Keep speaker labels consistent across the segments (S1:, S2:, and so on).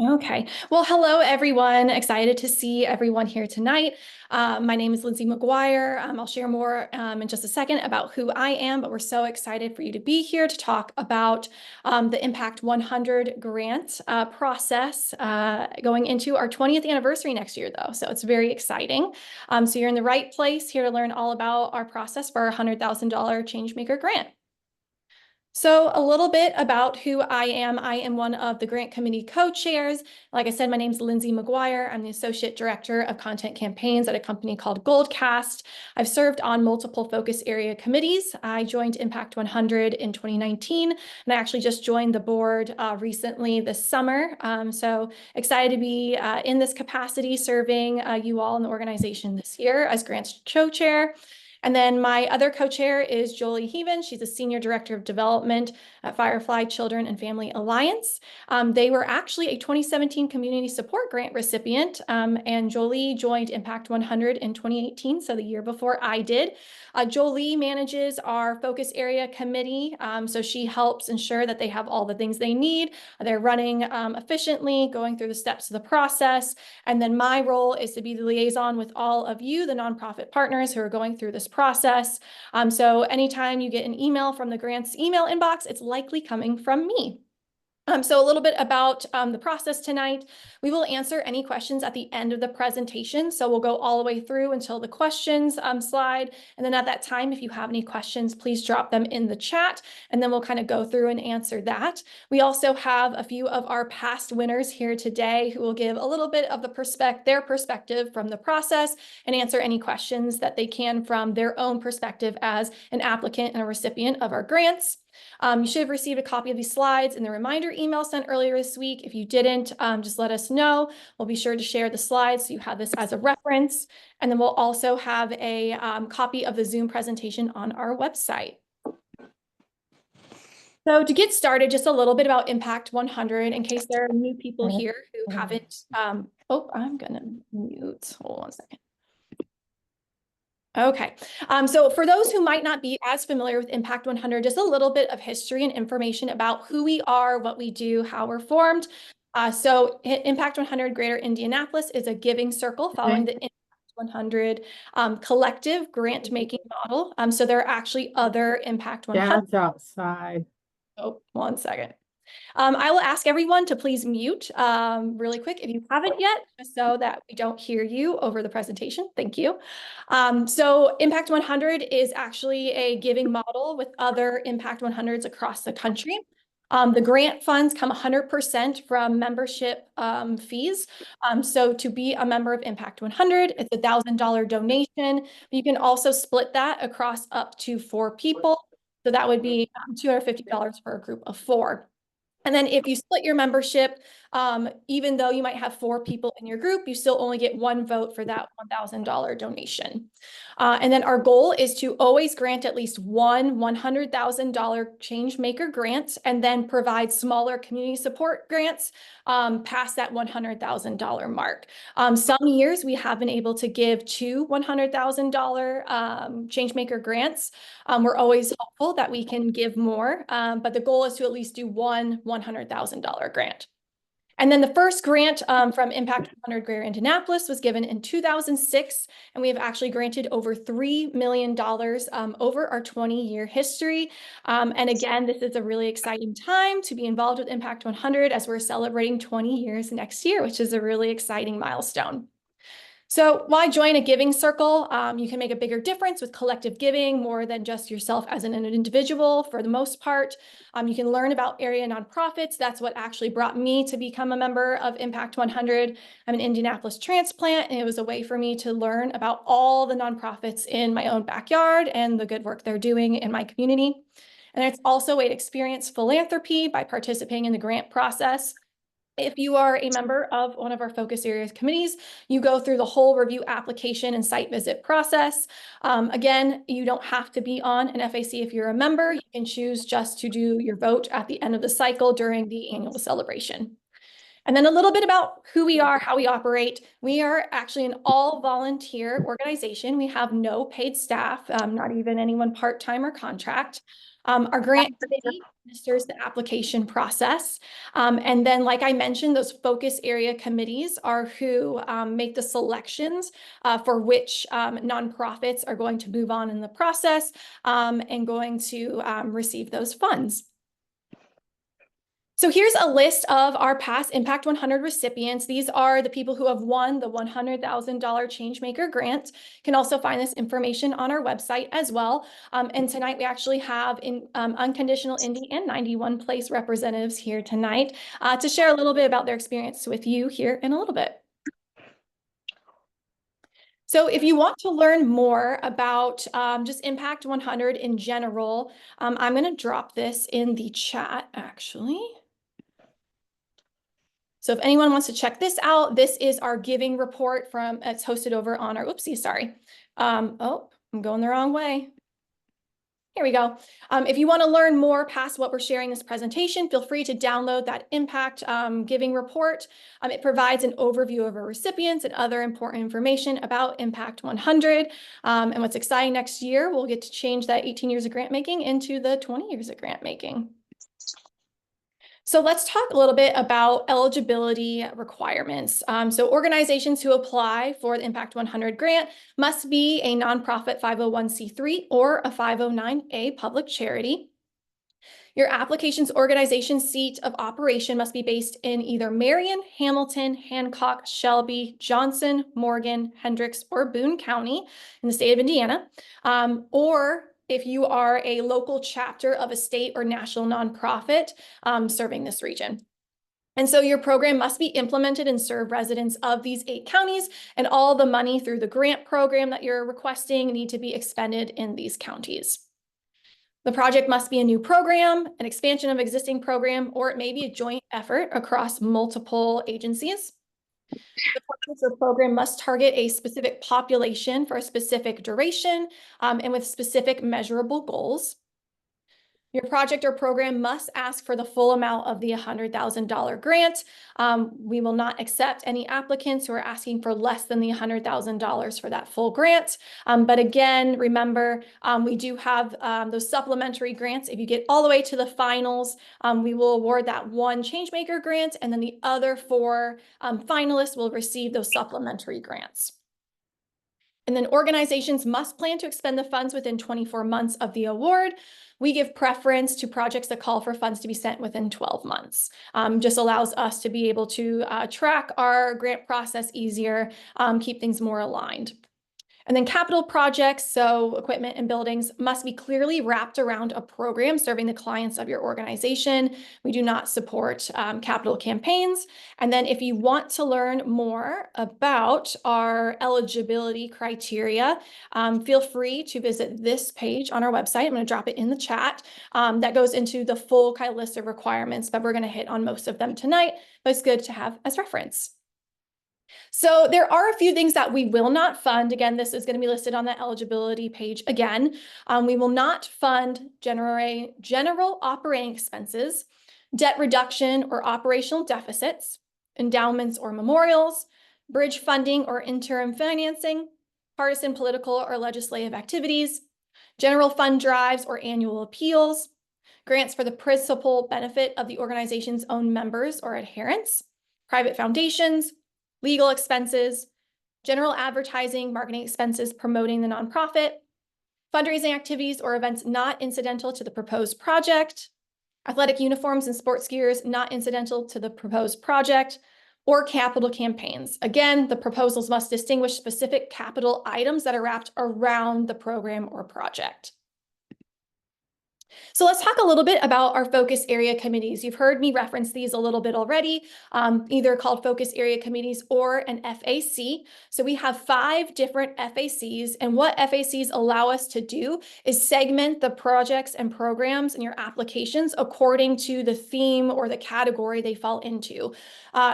S1: Okay. Well, hello, everyone. Excited to see everyone here tonight. My name is Lindsay McGuire. I'll share more in just a second about who I am, but we're so excited for you to be here to talk about the Impact 100 grant process going into our 20th anniversary next year, though. So it's very exciting. So you're in the right place here to learn all about our process for our $100,000 Changemaker grant. So a little bit about who I am. I am one of the grant committee co-chairs. Like I said, my name is Lindsay McGuire. I'm the Associate Director of Content Campaigns at a company called Goldcast. I've served on multiple focus area committees. I joined Impact 100 in 2019, and I actually just joined the board recently this summer. So excited to be in this capacity serving you all in the organization this year as grants co-chair. And then my other co-chair is Jolie Heaven. She's a Senior Director of Development at Firefly Children and Family Alliance. They were actually a 2017 Community Support Grant recipient, and Jolie joined Impact 100 in 2018, so the year before I did. Jolie manages our focus area committee, so she helps ensure that they have all the things they need. They're running efficiently, going through the steps of the process. And then my role is to be the liaison with all of you, the nonprofit partners who are going through this process. So anytime you get an email from the grants email inbox, it's likely coming from me. So a little bit about the process tonight. We will answer any questions at the end of the presentation. So we'll go all the way through until the questions slide. And then at that time, if you have any questions, please drop them in the chat, and then we'll kind of go through and answer that. We also have a few of our past winners here today who will give a little bit of their perspective from the process and answer any questions that they can from their own perspective as an applicant and a recipient of our grants. You should have received a copy of these slides in the reminder email sent earlier this week. If you didn't, just let us know. We'll be sure to share the slides so you have this as a reference. And then we'll also have a copy of the Zoom presentation on our website. So to get started, just a little bit about Impact 100 in case there are new people here who haven't. I'm going to mute. Hold on one second. Okay, so for those who might not be as familiar with Impact 100, just a little bit of history and information about who we are, what we do, how we're formed. So Impact 100 Greater Indianapolis is a giving circle following the Impact 100 collective grant-making model. So there are actually other Impact 100.
S2: Dad's outside.
S1: Oh, one second. I will ask everyone to please mute really quick if you haven't yet, just so that we don't hear you over the presentation. Thank you. So Impact 100 is actually a giving model with other Impact 100s across the country. The grant funds come 100% from membership fees. So to be a member of Impact 100, it's a $1,000 donation. You can also split that across up to 4 people. So that would be $250 for a group of 4. And then if you split your membership, even though you might have 4 people in your group, you still only get 1 vote for that $1,000 donation. And then our goal is to always grant at least one $100,000 Changemaker grant, and then provide smaller community support grants past that $100,000 mark. Some years we have been able to give 2 $100,000 Changemaker grants. We're always hopeful that we can give more, but the goal is to at least do one $100,000 grant. And then the first grant from Impact 100 Greater Indianapolis was given in 2006, and we have actually granted over $3 million over our 20-year history. And again, this is a really exciting time to be involved with Impact 100 as we're celebrating 20 years next year, which is a really exciting milestone. So why join a giving circle? You can make a bigger difference with collective giving more than just yourself as an individual for the most part. You can learn about area nonprofits. That's what actually brought me to become a member of Impact 100. I'm an Indianapolis transplant, and it was a way for me to learn about all the nonprofits in my own backyard and the good work they're doing in my community. And it's also a way to experience philanthropy by participating in the grant process. If you are a member of one of our focus areas committees, you go through the whole review application and site visit process. Again, you don't have to be on an FAC if you're a member. You can choose just to do your vote at the end of the cycle during the annual celebration. And then a little bit about who we are, how we operate. We are actually an all-volunteer organization. We have no paid staff, not even anyone part-time or contract. Our grant committee administers the application process. And then, like I mentioned, those focus area committees are who make the selections for which nonprofits are going to move on in the process and going to receive those funds. So here's a list of our past Impact 100 recipients. These are the people who have won the $100,000 Changemaker grant. You can also find this information on our website as well. And tonight we actually have Unconditional Indie and 91 Place representatives here tonight to share a little bit about their experience with you here in a little bit. So if you want to learn more about just Impact 100 in general, I'm going to drop this in the chat actually. So if anyone wants to check this out, this is our giving report it's hosted over on our, sorry. Oh, I'm going the wrong way. Here we go. If you want to learn more past what we're sharing in this presentation, feel free to download that Impact Giving report. It provides an overview of our recipients and other important information about Impact 100. And what's exciting next year, we'll get to change that 18 years of grant making into the 20 years of grant making. So let's talk a little bit about eligibility requirements. So organizations who apply for the Impact 100 grant must be a nonprofit 501c3 or a 509A public charity. Your application's organization seat of operation must be based in either Marion, Hamilton, Hancock, Shelby, Johnson, Morgan, Hendricks, or Boone County in the state of Indiana, or if you are a local chapter of a state or national nonprofit serving this region. And so your program must be implemented and serve residents of these 8 counties, and all the money through the grant program that you're requesting need to be expended in these counties. The project must be a new program, an expansion of existing program, or it may be a joint effort across multiple agencies. The program must target a specific population for a specific duration and with specific measurable goals. Your project or program must ask for the full amount of the $100,000 grant. We will not accept any applicants who are asking for less than the $100,000 for that full grant. But again, remember, we do have those supplementary grants. If you get all the way to the finals, we will award that one Changemaker grant, and then the other 4 finalists will receive those supplementary grants. And then organizations must plan to expend the funds within 24 months of the award. We give preference to projects that call for funds to be sent within 12 months. Just allows us to be able to track our grant process easier, keep things more aligned. And then capital projects, so equipment and buildings, must be clearly wrapped around a program serving the clients of your organization. We do not support capital campaigns. And then if you want to learn more about our eligibility criteria, feel free to visit this page on our website. I'm going to drop it in the chat. That goes into the full kind of list of requirements, but we're going to hit on most of them tonight, but it's good to have as reference. So there are a few things that we will not fund. Again, this is going to be listed on the eligibility page again. We will not fund general operating expenses, debt reduction or operational deficits, endowments or memorials, bridge funding or interim financing, partisan political or legislative activities, general fund drives or annual appeals, grants for the principal benefit of the organization's own members or adherents, private foundations, legal expenses, general advertising, marketing expenses promoting the nonprofit, fundraising activities or events not incidental to the proposed project, athletic uniforms and sports gears not incidental to the proposed project, or capital campaigns. Again, the proposals must distinguish specific capital items that are wrapped around the program or project. So let's talk a little bit about our focus area committees. You've heard me reference these a little bit already, either called focus area committees or an FAC. So we have 5 different FACs, and what FACs allow us to do is segment the projects and programs in your applications according to the theme or the category they fall into.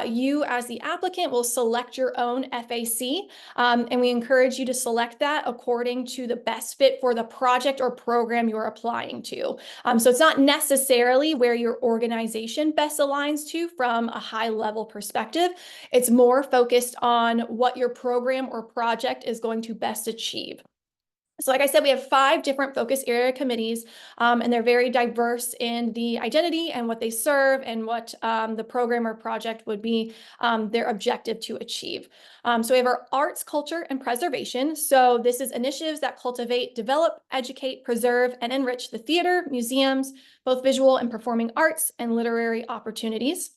S1: You as the applicant will select your own FAC, and we encourage you to select that according to the best fit for the project or program you're applying to. So it's not necessarily where your organization best aligns to from a high level perspective. It's more focused on what your program or project is going to best achieve. So like I said, we have 5 different focus area committees, and they're very diverse in the identity and what they serve and what the program or project would be their objective to achieve. So we have our arts, culture, and preservation. So this is initiatives that cultivate, develop, educate, preserve, and enrich the theater, museums, both visual and performing arts, and literary opportunities.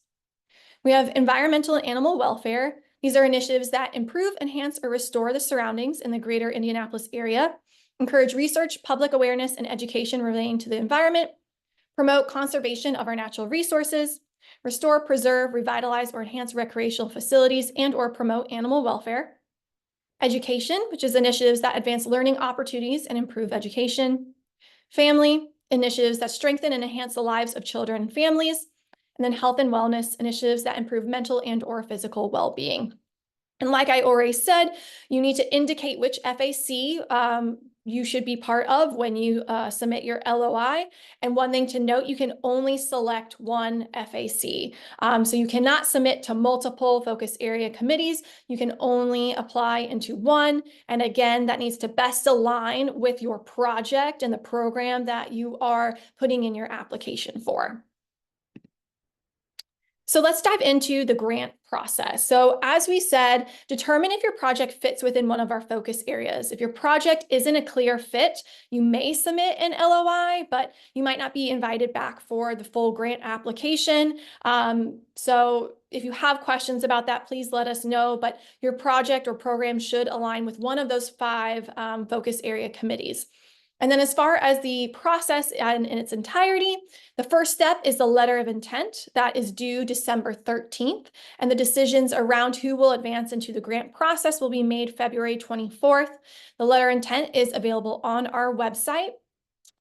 S1: We have environmental and animal welfare. These are initiatives that improve, enhance, or restore the surroundings in the greater Indianapolis area, encourage research, public awareness, and education relating to the environment, promote conservation of our natural resources, restore, preserve, revitalize, or enhance recreational facilities and or promote animal welfare. Education, which is initiatives that advance learning opportunities and improve education. Family, initiatives that strengthen and enhance the lives of children and families. And then health and wellness, initiatives that improve mental and or physical well-being. And like I already said, you need to indicate which FAC you should be part of when you submit your LOI. And one thing to note, you can only select one FAC. So you cannot submit to multiple focus area committees. You can only apply into one. And again, that needs to best align with your project and the program that you are putting in your application for. So let's dive into the grant process. So as we said, determine if your project fits within one of our focus areas. If your project isn't a clear fit, you may submit an LOI, but you might not be invited back for the full grant application. So if you have questions about that, please let us know, but your project or program should align with one of those 5 focus area committees. And then as far as the process in its entirety, the first step is the letter of intent that is due December 13th. And the decisions around who will advance into the grant process will be made February 24th. The letter of intent is available on our website.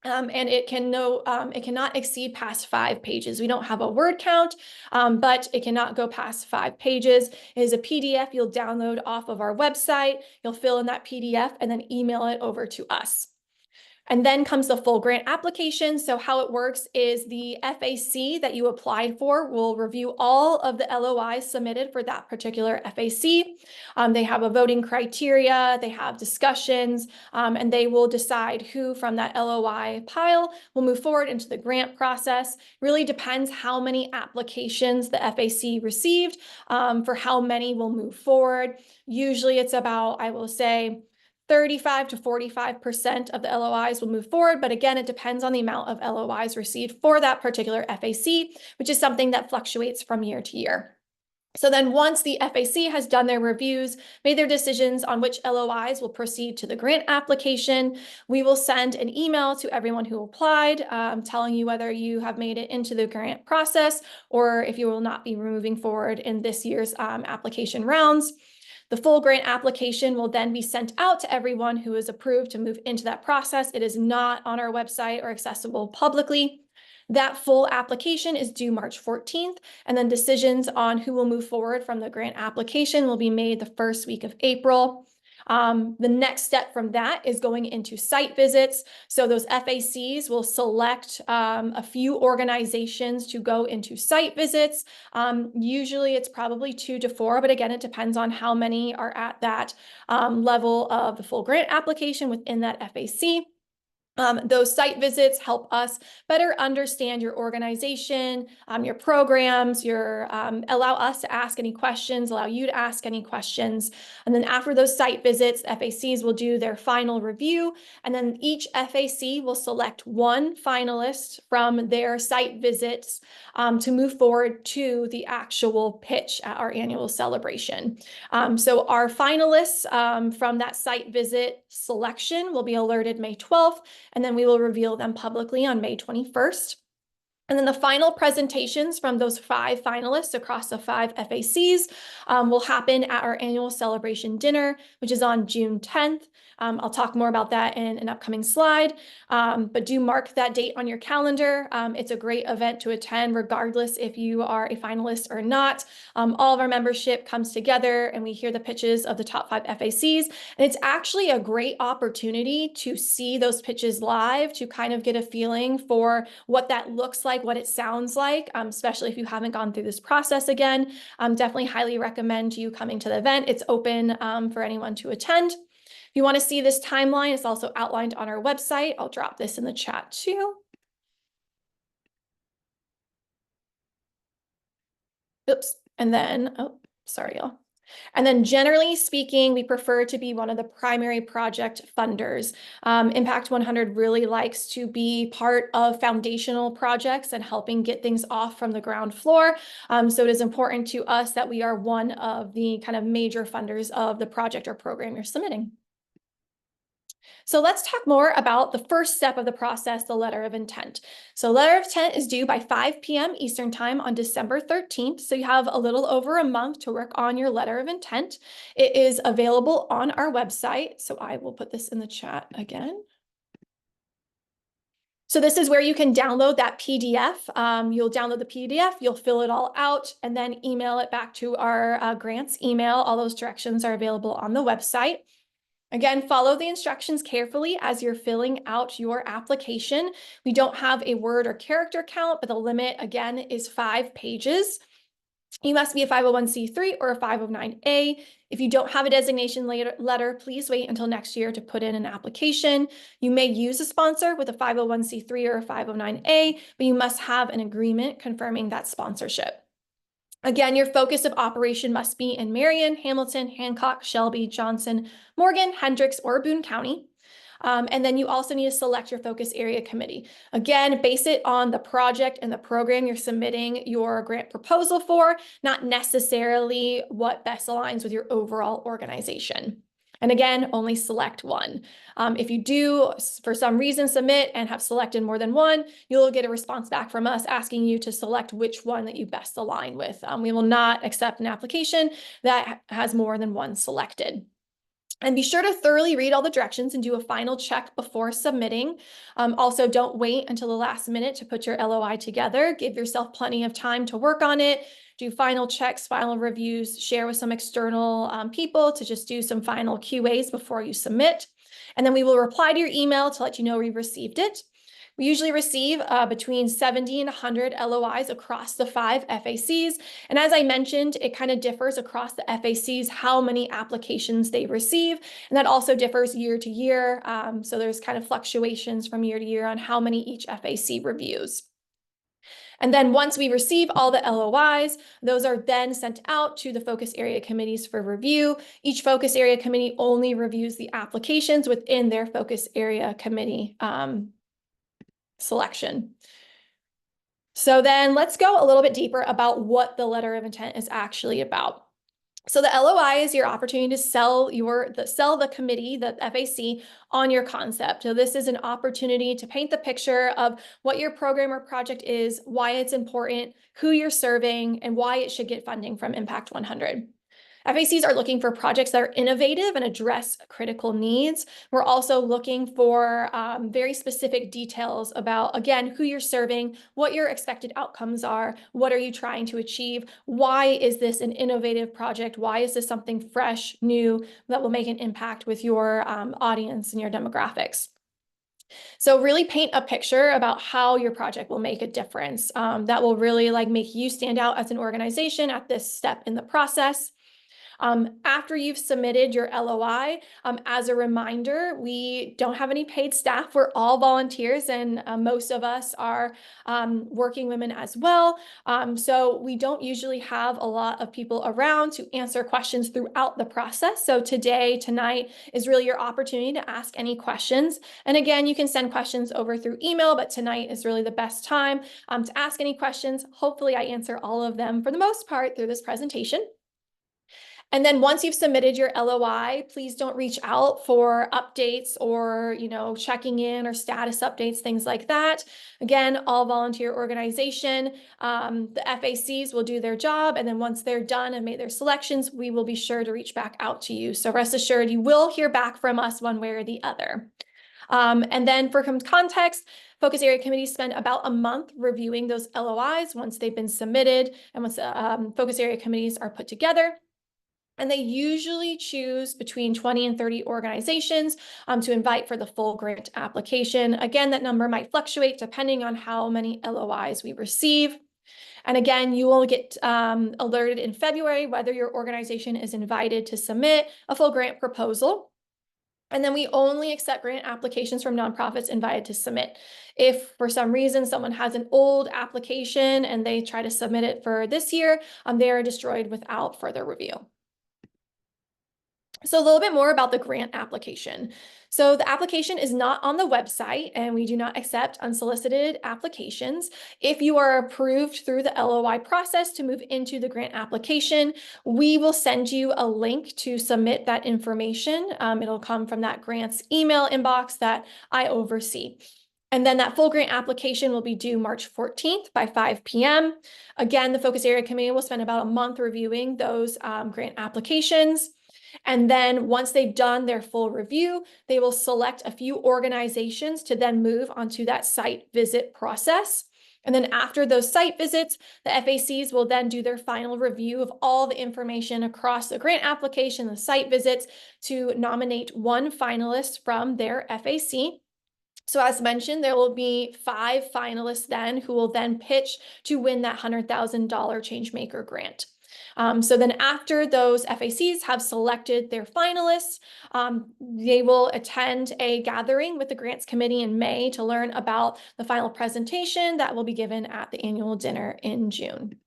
S1: And it cannot exceed past 5 pages. We don't have a word count, but it cannot go past 5 pages. It is a PDF you'll download off of our website. You'll fill in that PDF and then email it over to us. And then comes the full grant application. So how it works is the FAC that you applied for will review all of the LOIs submitted for that particular FAC. They have a voting criteria, they have discussions, and they will decide who from that LOI pile will move forward into the grant process. Really depends how many applications the FAC received for how many will move forward. Usually it's about, I will say, 35 to 45% of the LOIs will move forward, but again, it depends on the amount of LOIs received for that particular FAC, which is something that fluctuates from year to year. So then once the FAC has done their reviews, made their decisions on which LOIs will proceed to the grant application, we will send an email to everyone who applied, telling you whether you have made it into the grant process or if you will not be moving forward in this year's application rounds. The full grant application will then be sent out to everyone who is approved to move into that process. It is not on our website or accessible publicly. That full application is due March 14th, and then decisions on who will move forward from the grant application will be made the first week of April. The next step from that is going into site visits. So those FACs will select a few organizations to go into site visits. Usually it's probably 2 to 4, but again, it depends on how many are at that level of the full grant application within that FAC. Those site visits help us better understand your organization, your programs, allow us to ask any questions, allow you to ask any questions. And then after those site visits, FACs will do their final review. And then each FAC will select one finalist from their site visits to move forward to the actual pitch at our annual celebration. So our finalists from that site visit selection will be alerted May 12th. And then we will reveal them publicly on May 21st. And then the final presentations from those 5 finalists across the 5 FACs will happen at our annual celebration dinner, which is on June 10th. I'll talk more about that in an upcoming slide, but do mark that date on your calendar. It's a great event to attend regardless if you are a finalist or not. All of our membership comes together and we hear the pitches of the top 5 FACs. And it's actually a great opportunity to see those pitches live, to kind of get a feeling for what that looks like, what it sounds like, especially if you haven't gone through this process again. Definitely highly recommend you coming to the event. It's open for anyone to attend. If you want to see this timeline, it's also outlined on our website. I'll drop this in the chat too. Oops. And then, oh, sorry, y'all. And then generally speaking, we prefer to be one of the primary project funders. Impact 100 really likes to be part of foundational projects and helping get things off from the ground floor. So it is important to us that we are one of the kind of major funders of the project or program you're submitting. So let's talk more about the first step of the process, the letter of intent. So letter of intent is due by 5 p.m. Eastern time on December 13th. So you have a little over a month to work on your letter of intent. It is available on our website. So I will put this in the chat again. So this is where you can download that PDF. You'll download the PDF, you'll fill it all out, and then email it back to our grants email. All those directions are available on the website. Again, follow the instructions carefully as you're filling out your application. We don't have a word or character count, but the limit, again, is 5 pages. You must be a 501c3 or a 509A. If you don't have a designation letter, please wait until next year to put in an application. You may use a sponsor with a 501c3 or a 509A, but you must have an agreement confirming that sponsorship. Again, your focus of operation must be in Marion, Hamilton, Hancock, Shelby, Johnson, Morgan, Hendricks, or Boone County. And then you also need to select your focus area committee. Again, base it on the project and the program you're submitting your grant proposal for, not necessarily what best aligns with your overall organization. And again, only select one. If you do, for some reason, submit and have selected more than one, you'll get a response back from us asking you to select which one that you best align with. We will not accept an application that has more than one selected. And be sure to thoroughly read all the directions and do a final check before submitting. Also, don't wait until the last minute to put your LOI together. Give yourself plenty of time to work on it, do final checks, final reviews, share with some external people to just do some final QAs before you submit. And then we will reply to your email to let you know we received it. We usually receive between 70 and 100 LOIs across the 5 FACs. And as I mentioned, it kind of differs across the FACs how many applications they receive. And that also differs year to year. So there's kind of fluctuations from year to year on how many each FAC reviews. And then once we receive all the LOIs, those are then sent out to the focus area committees for review. Each focus area committee only reviews the applications within their focus area committee selection. So then let's go a little bit deeper about what the letter of intent is actually about. So the LOI is your opportunity to sell the committee, the FAC, on your concept. So this is an opportunity to paint the picture of what your program or project is, why it's important, who you're serving, and why it should get funding from Impact 100. FACs are looking for projects that are innovative and address critical needs. We're also looking for very specific details about, again, who you're serving, what your expected outcomes are, what are you trying to achieve, why is this an innovative project, why is this something fresh, new, that will make an impact with your audience and your demographics. So really paint a picture about how your project will make a difference. That will really make you stand out as an organization at this step in the process. After you've submitted your LOI, as a reminder, we don't have any paid staff. We're all volunteers, and most of us are working women as well. So we don't usually have a lot of people around to answer questions throughout the process. So tonight is really your opportunity to ask any questions. And again, you can send questions over through email, but tonight is really the best time to ask any questions. Hopefully I answer all of them for the most part through this presentation. And then once you've submitted your LOI, please don't reach out for updates or, checking in or status updates, things like that. Again, all volunteer organization. The FACs will do their job. And then once they're done and made their selections, we will be sure to reach back out to you. So rest assured, you will hear back from us one way or the other. And then for context, focus area committees spend about a month reviewing those LOIs once they've been submitted and once focus area committees are put together. And they usually choose between 20 and 30 organizations to invite for the full grant application. Again, that number might fluctuate depending on how many LOIs we receive. And again, you will get alerted in February whether your organization is invited to submit a full grant proposal. And then we only accept grant applications from nonprofits invited to submit. If for some reason someone has an old application and they try to submit it for this year, they are destroyed without further review. So a little bit more about the grant application. So the application is not on the website, and we do not accept unsolicited applications. If you are approved through the LOI process to move into the grant application, we will send you a link to submit that information. It'll come from that grant's email inbox that I oversee. And then that full grant application will be due March 14th by 5 p.m. Again, the Focus Area Committee will spend about a month reviewing those grant applications. And then once they've done their full review, they will select a few organizations to then move onto that site visit process. And then after those site visits, the FACs will then do their final review of all the information across the grant application, the site visits, to nominate one finalist from their FAC. So as mentioned, there will be 5 finalists then who will then pitch to win that $100,000 Changemaker grant. So then after those FACs have selected their finalists, they will attend a gathering with the grants committee in May to learn about the final presentation that will be given at the annual dinner in June.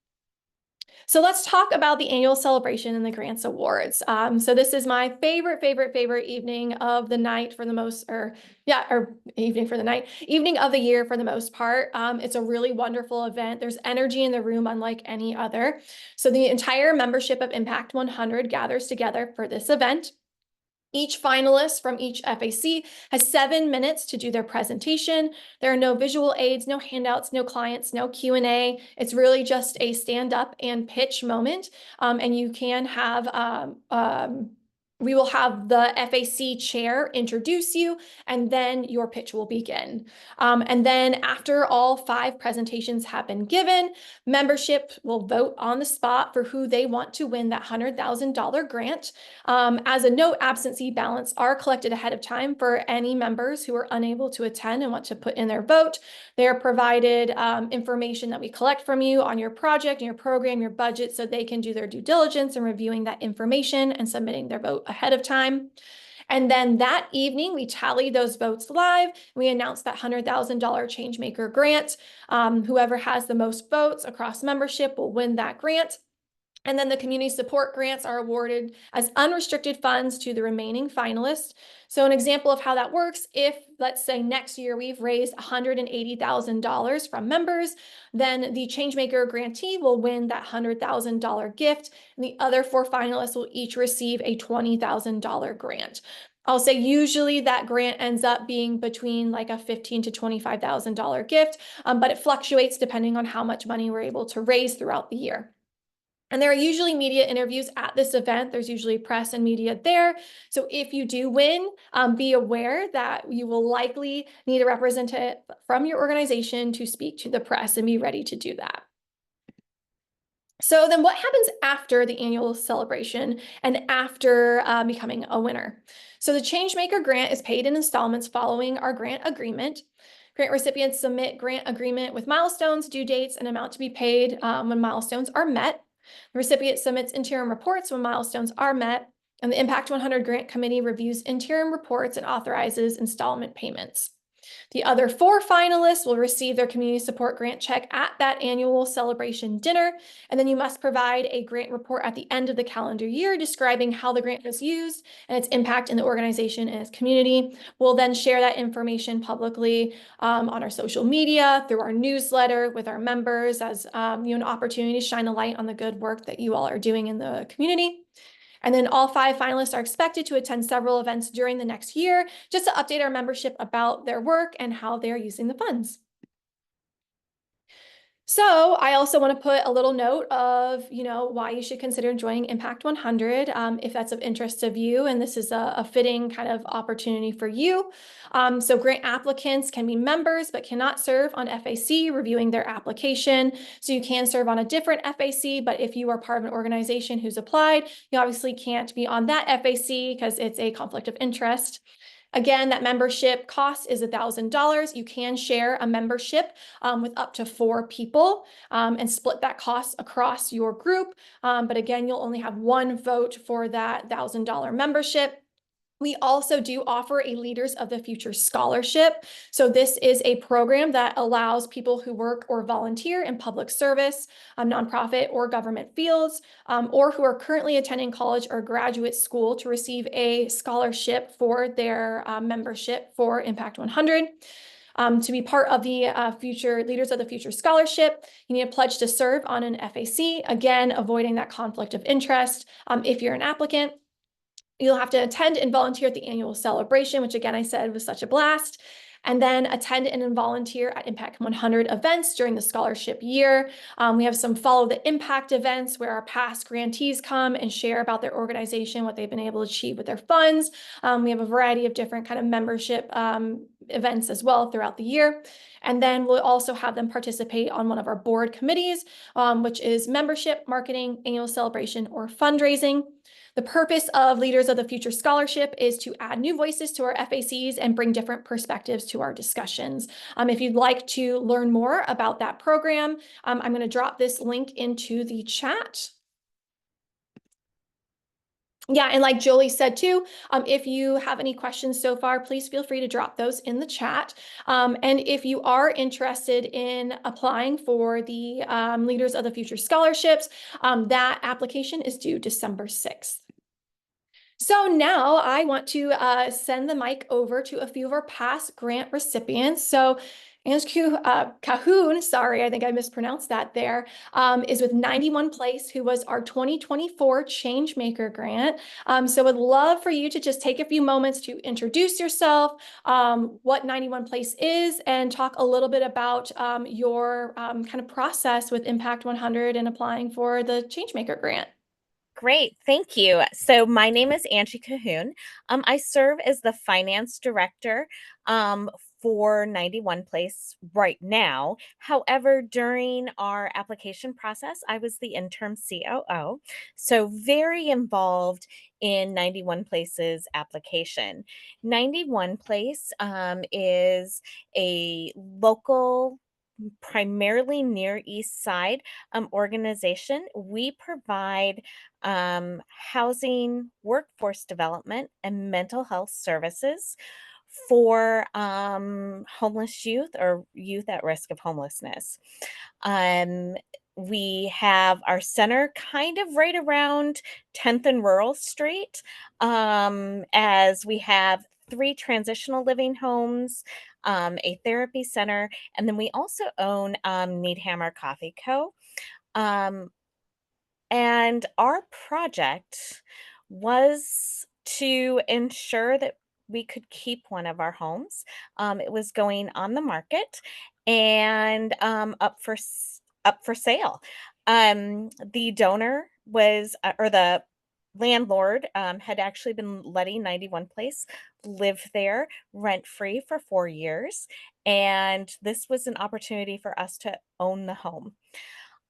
S1: So let's talk about the annual celebration and the grants awards. So this is my favorite evening of the night for the most, evening of the year for the most part. It's a really wonderful event. There's energy in the room unlike any other. So the entire membership of Impact 100 gathers together for this event. Each finalist from each FAC has 7 minutes to do their presentation. There are no visual aids, no handouts, no clients, no Q&A. It's really just a stand up and pitch moment. And you can have we will have the FAC chair introduce you, and then your pitch will begin. And then after all 5 presentations have been given, membership will vote on the spot for who they want to win that $100,000 grant. As a note, absentee ballots are collected ahead of time for any members who are unable to attend and want to put in their vote. They are provided information that we collect from you on your project, your program, your budget, so they can do their due diligence in reviewing that information and submitting their vote ahead of time. And then that evening, we tally those votes live. We announce that $100,000 Changemaker grant. Whoever has the most votes across membership will win that grant. And then the community support grants are awarded as unrestricted funds to the remaining finalists. So an example of how that works, if let's say next year we've raised $180,000 from members, then the Changemaker grantee will win that $100,000 gift, and the other 4 finalists will each receive a $20,000 grant. I'll say usually that grant ends up being between like a $15,000 to $25,000 gift, but it fluctuates depending on how much money we're able to raise throughout the year. And there are usually media interviews at this event. There's usually press and media there. So if you do win, be aware that you will likely need a representative from your organization to speak to the press, and be ready to do that. So then what happens after the annual celebration and after becoming a winner? So the Changemaker grant is paid in installments following our grant agreement. Grant recipients submit grant agreement with milestones, due dates, and amount to be paid when milestones are met. The recipient submits interim reports when milestones are met, and the Impact 100 Grant Committee reviews interim reports and authorizes installment payments. The other 4 finalists will receive their community support grant check at that annual celebration dinner, and then you must provide a grant report at the end of the calendar year describing how the grant was used and its impact in the organization and its community. We'll then share that information publicly on our social media, through our newsletter, with our members as an opportunity to shine a light on the good work that you all are doing in the community. And then all 5 finalists are expected to attend several events during the next year just to update our membership about their work and how they're using the funds. So I also want to put a little note of, why you should consider joining Impact 100 if that's of interest of you, and this is a fitting kind of opportunity for you. So grant applicants can be members but cannot serve on FAC reviewing their application. So you can serve on a different FAC, but if you are part of an organization who's applied, you obviously can't be on that FAC because it's a conflict of interest. Again, that membership cost is $1,000. You can share a membership with up to 4 people and split that cost across your group. But again, you'll only have 1 vote for that $1,000 membership. We also do offer a Leaders of the Future scholarship. So this is a program that allows people who work or volunteer in public service, nonprofit or government fields, or who are currently attending college or graduate school to receive a scholarship for their membership for Impact 100. To be part of the future Leaders of the Future scholarship, you need a pledge to serve on an FAC, again, avoiding that conflict of interest if you're an applicant. You'll have to attend and volunteer at the annual celebration, which again, I said was such a blast. And then attend and volunteer at Impact 100 events during the scholarship year. We have some Follow the Impact events where our past grantees come and share about their organization, what they've been able to achieve with their funds. We have a variety of different kind of membership events as well throughout the year. And then we'll also have them participate on one of our board committees, which is membership, marketing, annual celebration, or fundraising. The purpose of Leaders of the Future Scholarship is to add new voices to our FACs and bring different perspectives to our discussions. If you'd like to learn more about that program, I'm going to drop this link into the chat. Yeah, and like Jolie said too, if you have any questions so far, please feel free to drop those in the chat. And if you are interested in applying for the Leaders of the Future scholarships, that application is due December 6th. So now I want to send the mic over to a few of our past grant recipients. So Andrew Cahoon, sorry, I think I mispronounced that there, is with 91 Place, who was our 2024 Changemaker grant. So would love for you to just take a few moments to introduce yourself, what 91 Place is, and talk a little bit about your kind of process with Impact 100 and applying for the Changemaker grant.
S2: Great, thank you. So my name is Angie Cahoon. I serve as the finance director for 91 Place right now. However, during our application process, I was the interim COO, so very involved in 91 Place's application. 91 Place is a local, primarily Near East Side organization. We provide housing, workforce development, and mental health services for homeless youth or youth at risk of homelessness. Um, we have our center kind of right around 10th and Rural Street, as we have 3 transitional living homes, a therapy center, and then we also own Needhammer Coffee Co. Um, and our project was to ensure that we could keep one of our homes. It was going on the market and up for sale. The donor was, or the landlord had actually been letting 91 Place live there rent free for 4 years. And this was an opportunity for us to own the home.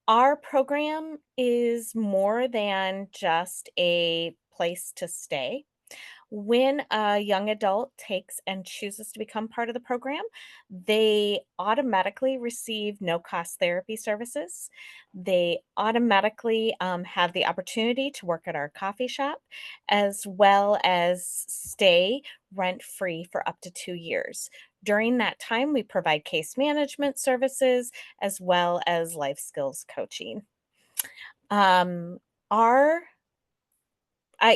S2: Our program is more than just a place to stay. When a young adult takes and chooses to become part of the program, they automatically receive no cost therapy services. They automatically have the opportunity to work at our coffee shop, as well as stay rent free for up to 2 years. During that time, we provide case management services as well as life skills coaching. Um, our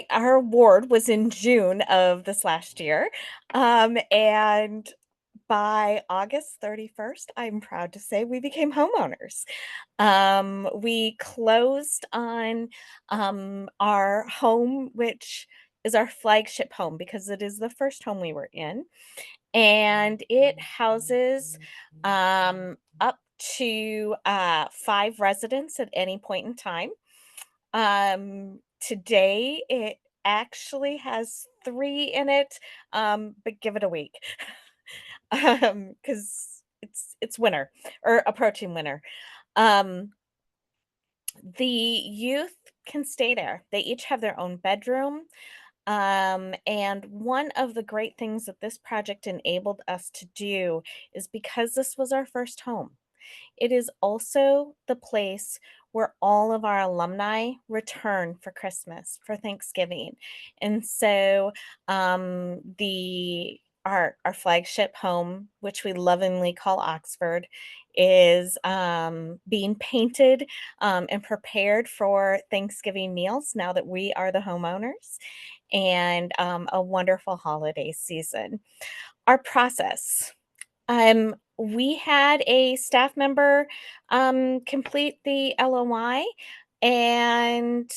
S2: our award was in June of this last year. And by August 31st, I'm proud to say we became homeowners. We closed on our home, which is our flagship home because it is the first home we were in. And it houses up to 5 residents at any point in time. Today it actually has 3 in it, but give it a week. Because it's winter or approaching winter. Um, the youth can stay there. They each have their own bedroom. And one of the great things that this project enabled us to do is because this was our first home, it is also the place where all of our alumni return for Christmas, for Thanksgiving. And so the our flagship home, which we lovingly call Oxford, is being painted and prepared for Thanksgiving meals now that we are the homeowners, and a wonderful holiday season. Our process. We had a staff member complete the LOI, and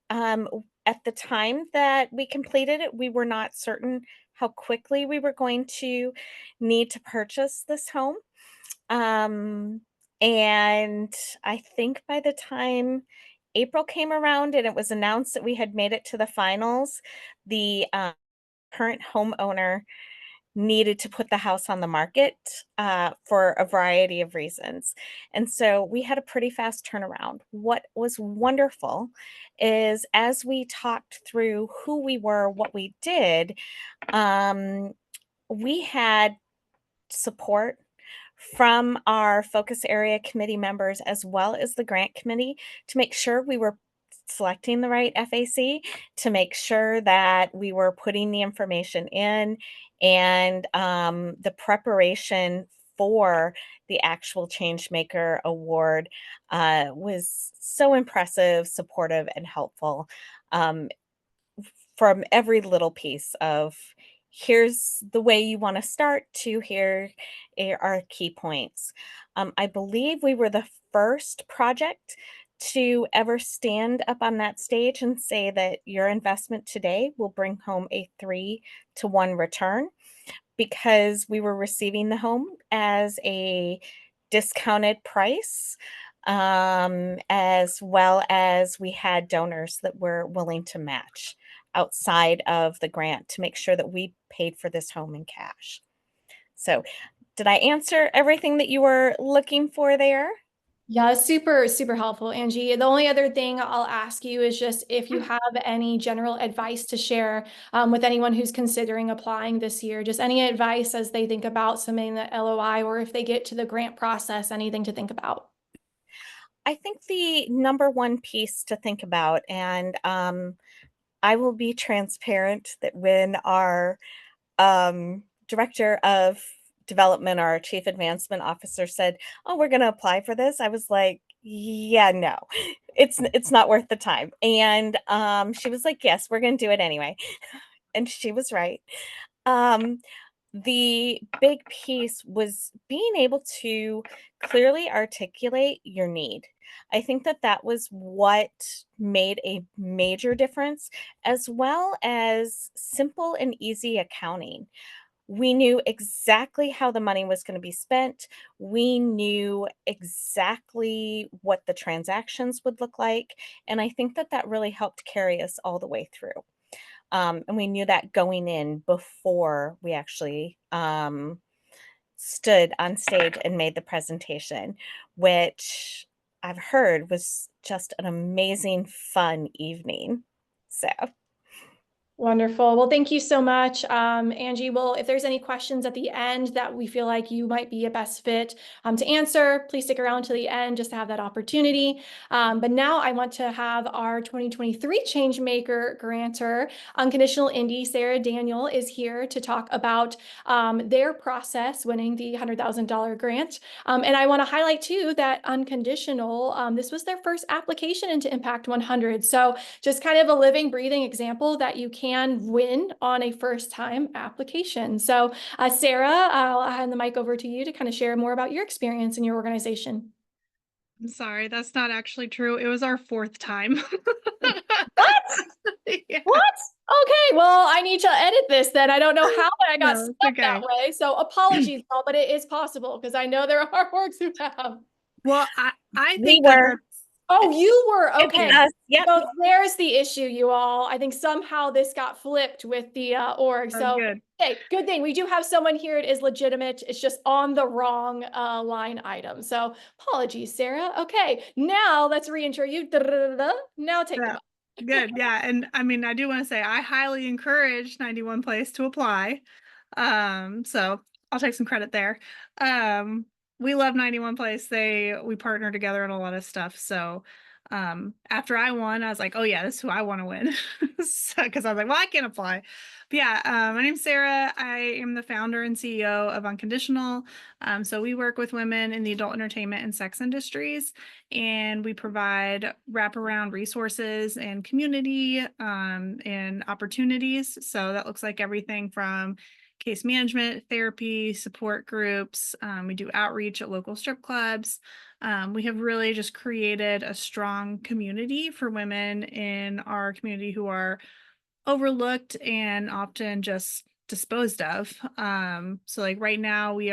S2: at the time that we completed it, we were not certain how quickly we were going to need to purchase this home. Um, and I think by the time April came around and it was announced that we had made it to the finals, the current homeowner needed to put the house on the market for a variety of reasons. And so we had a pretty fast turnaround. What was wonderful is as we talked through who we were, what we did, um, we had support from our focus area committee members as well as the grant committee to make sure we were selecting the right FAC, to make sure that we were putting the information in, and the preparation for the actual Changemaker Award was so impressive, supportive, and helpful. Um, from every little piece of here's the way you want to start to here are key points. I believe we were the first project to ever stand up on that stage and say that your investment today will bring home a 3-to-1 return, because we were receiving the home as a discounted price, as well as we had donors that were willing to match outside of the grant to make sure that we paid for this home in cash. So, did I answer everything that you were looking for there?
S1: Yeah, super, super helpful, Angie. The only other thing I'll ask you is just if you have any general advice to share with anyone who's considering applying this year, just any advice as they think about submitting the LOI or if they get to the grant process, anything to think about.
S2: I think the number one piece to think about, and I will be transparent that when our director of development, our chief advancement officer said, "Oh, we're going to apply for this," I was like, "Yeah, no, it's not worth the time." And she was like, "Yes, we're going to do it anyway," and she was right. Um, the big piece was being able to clearly articulate your need. I think that that was what made a major difference, as well as simple and easy accounting. We knew exactly how the money was going to be spent. We knew exactly what the transactions would look like. And I think that that really helped carry us all the way through. And we knew that going in before we actually stood on stage and made the presentation, which I've heard was just an amazing, fun evening. So,
S1: Wonderful. Well, thank you so much, Angie. Well, if there's any questions at the end that we feel like you might be a best fit to answer, please stick around to the end just to have that opportunity. But now I want to have our 2023 Changemaker grantor, Unconditional Indie, Sarah Daniel, is here to talk about their process winning the $100,000 grant. And I want to highlight too that Unconditional, this was their first application into Impact 100. So just kind of a living, breathing example that you can win on a first time application. So Sarah, I'll hand the mic over to you to kind of share more about your experience in your organization.
S3: I'm sorry, that's not actually true. It was our 4th time.
S1: What?
S3: Yeah.
S1: What? Okay, well, I need to edit this then. I don't know how I got
S3: No, it's
S1: stuck that
S3: okay.
S1: way. So apologies, y'all, but it is possible because I know there are orgs who have.
S3: Well, I
S2: we
S3: think that
S2: were,
S3: that's
S1: Oh, you were
S2: it was
S1: okay.
S2: us. Yep.
S1: So there's the issue, you all. I think somehow this got flipped with the org.
S3: oh,
S1: So,
S3: good.
S1: hey, good thing we do have someone here. It is legitimate. It's just on the wrong line item. So apologies, Sarah. Okay, now let's reintro you. Da-da-da-da-da. Now take the
S3: Yeah.
S1: mic.
S3: Good, yeah, and I mean, I do wanna say I highly encourage 91 Place to apply. So I'll take some credit there. Um, we love 91 Place. We partner together on a lot of stuff, so, After I won, I was like, oh yeah, this is who I want to win. So, cause I was like, well, I can't apply. But yeah, my name's Sarah. I am the founder and CEO of Unconditional. So we work with women in the adult entertainment and sex industries, and we provide wraparound resources and community, and opportunities. So that looks like everything from case management, therapy, support groups. We do outreach at local strip clubs. We have really just created a strong community for women in our community who are overlooked and often just disposed of. So like right now we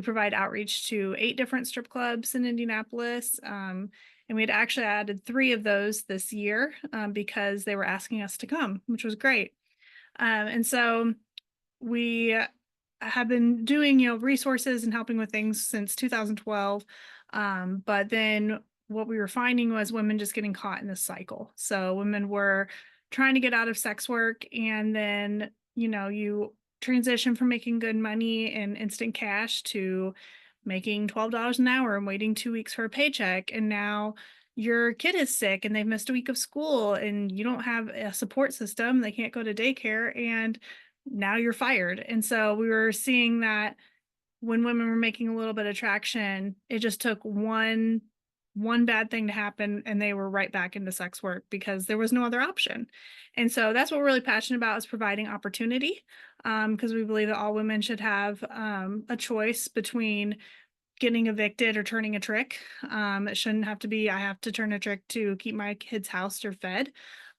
S3: provide outreach to 8 different strip clubs in Indianapolis. And we had actually added 3 of those this year, because they were asking us to come, which was great. And so we have been doing, resources and helping with things since 2012. But then what we were finding was women just getting caught in this cycle. So women were trying to get out of sex work, and then, you transition from making good money and instant cash to making $12 an hour and waiting 2 weeks for a paycheck. And now your kid is sick and they've missed a week of school and you don't have a support system. They can't go to daycare, and now you're fired. And so we were seeing that when women were making a little bit of traction, it just took one bad thing to happen and they were right back into sex work because there was no other option. And so that's what we're really passionate about, is providing opportunity, because we believe that all women should have a choice between getting evicted or turning a trick. It shouldn't have to be, I have to turn a trick to keep my kids housed or fed.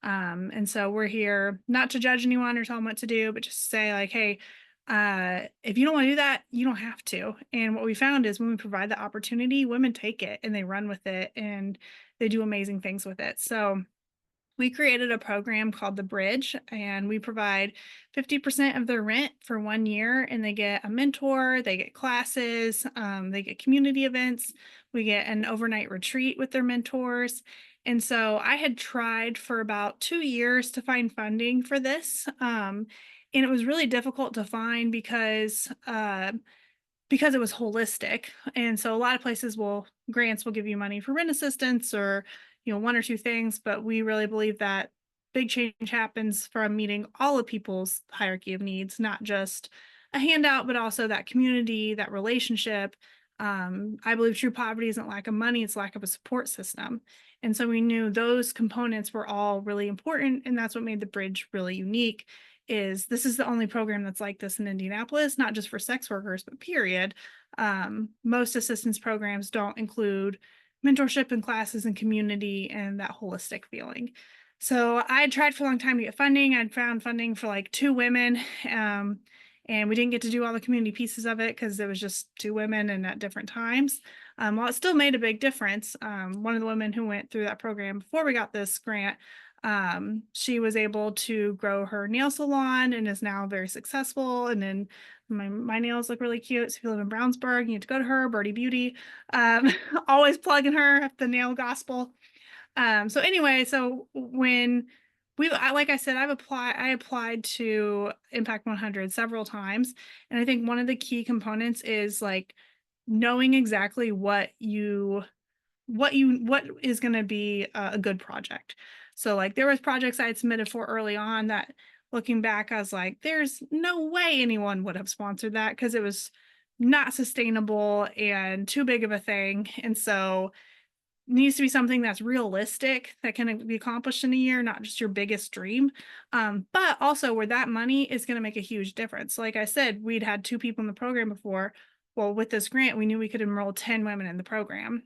S3: And so we're here not to judge anyone or tell them what to do, but just say like, hey, if you don't want to do that, you don't have to. And what we found is when we provide the opportunity, women take it and they run with it and they do amazing things with it. So we created a program called The Bridge, and we provide 50% of their rent for 1 year, and they get a mentor, they get classes, they get community events, we get an overnight retreat with their mentors. And so I had tried for about 2 years to find funding for this. And it was really difficult to find because it was holistic. And so a lot of places grants will give you money for rent assistance or, 1 or 2 things, but we really believe that big change happens from meeting all of people's hierarchy of needs, not just a handout, but also that community, that relationship. I believe true poverty isn't lack of money, it's lack of a support system. And so we knew those components were all really important. And that's what made the bridge really unique. This is the only program that's like this in Indianapolis, not just for sex workers, but period. Most assistance programs don't include mentorship and classes and community and that holistic feeling. So I had tried for a long time to get funding. I'd found funding for like 2 women, and we didn't get to do all the community pieces of it because it was just 2 women and at different times. While it still made a big difference, one of the women who went through that program before we got this grant, she was able to grow her nail salon and is now very successful. And then my nails look really cute. So if you live in Brownsburg, you need to go to her, Birdie Beauty. Always plugging her at the nail gospel. So anyway, so when like I said, I applied to Impact 100 several times. And I think one of the key components is like knowing exactly what is going to be a good project. So like there was projects I had submitted for early on that, looking back, I was like, there's no way anyone would have sponsored that because it was not sustainable and too big of a thing. And so it needs to be something that's realistic, that can be accomplished in a year, not just your biggest dream. But also where that money is going to make a huge difference. Like I said, we'd had 2 people in the program before. Well, with this grant, we knew we could enroll 10 women in the program.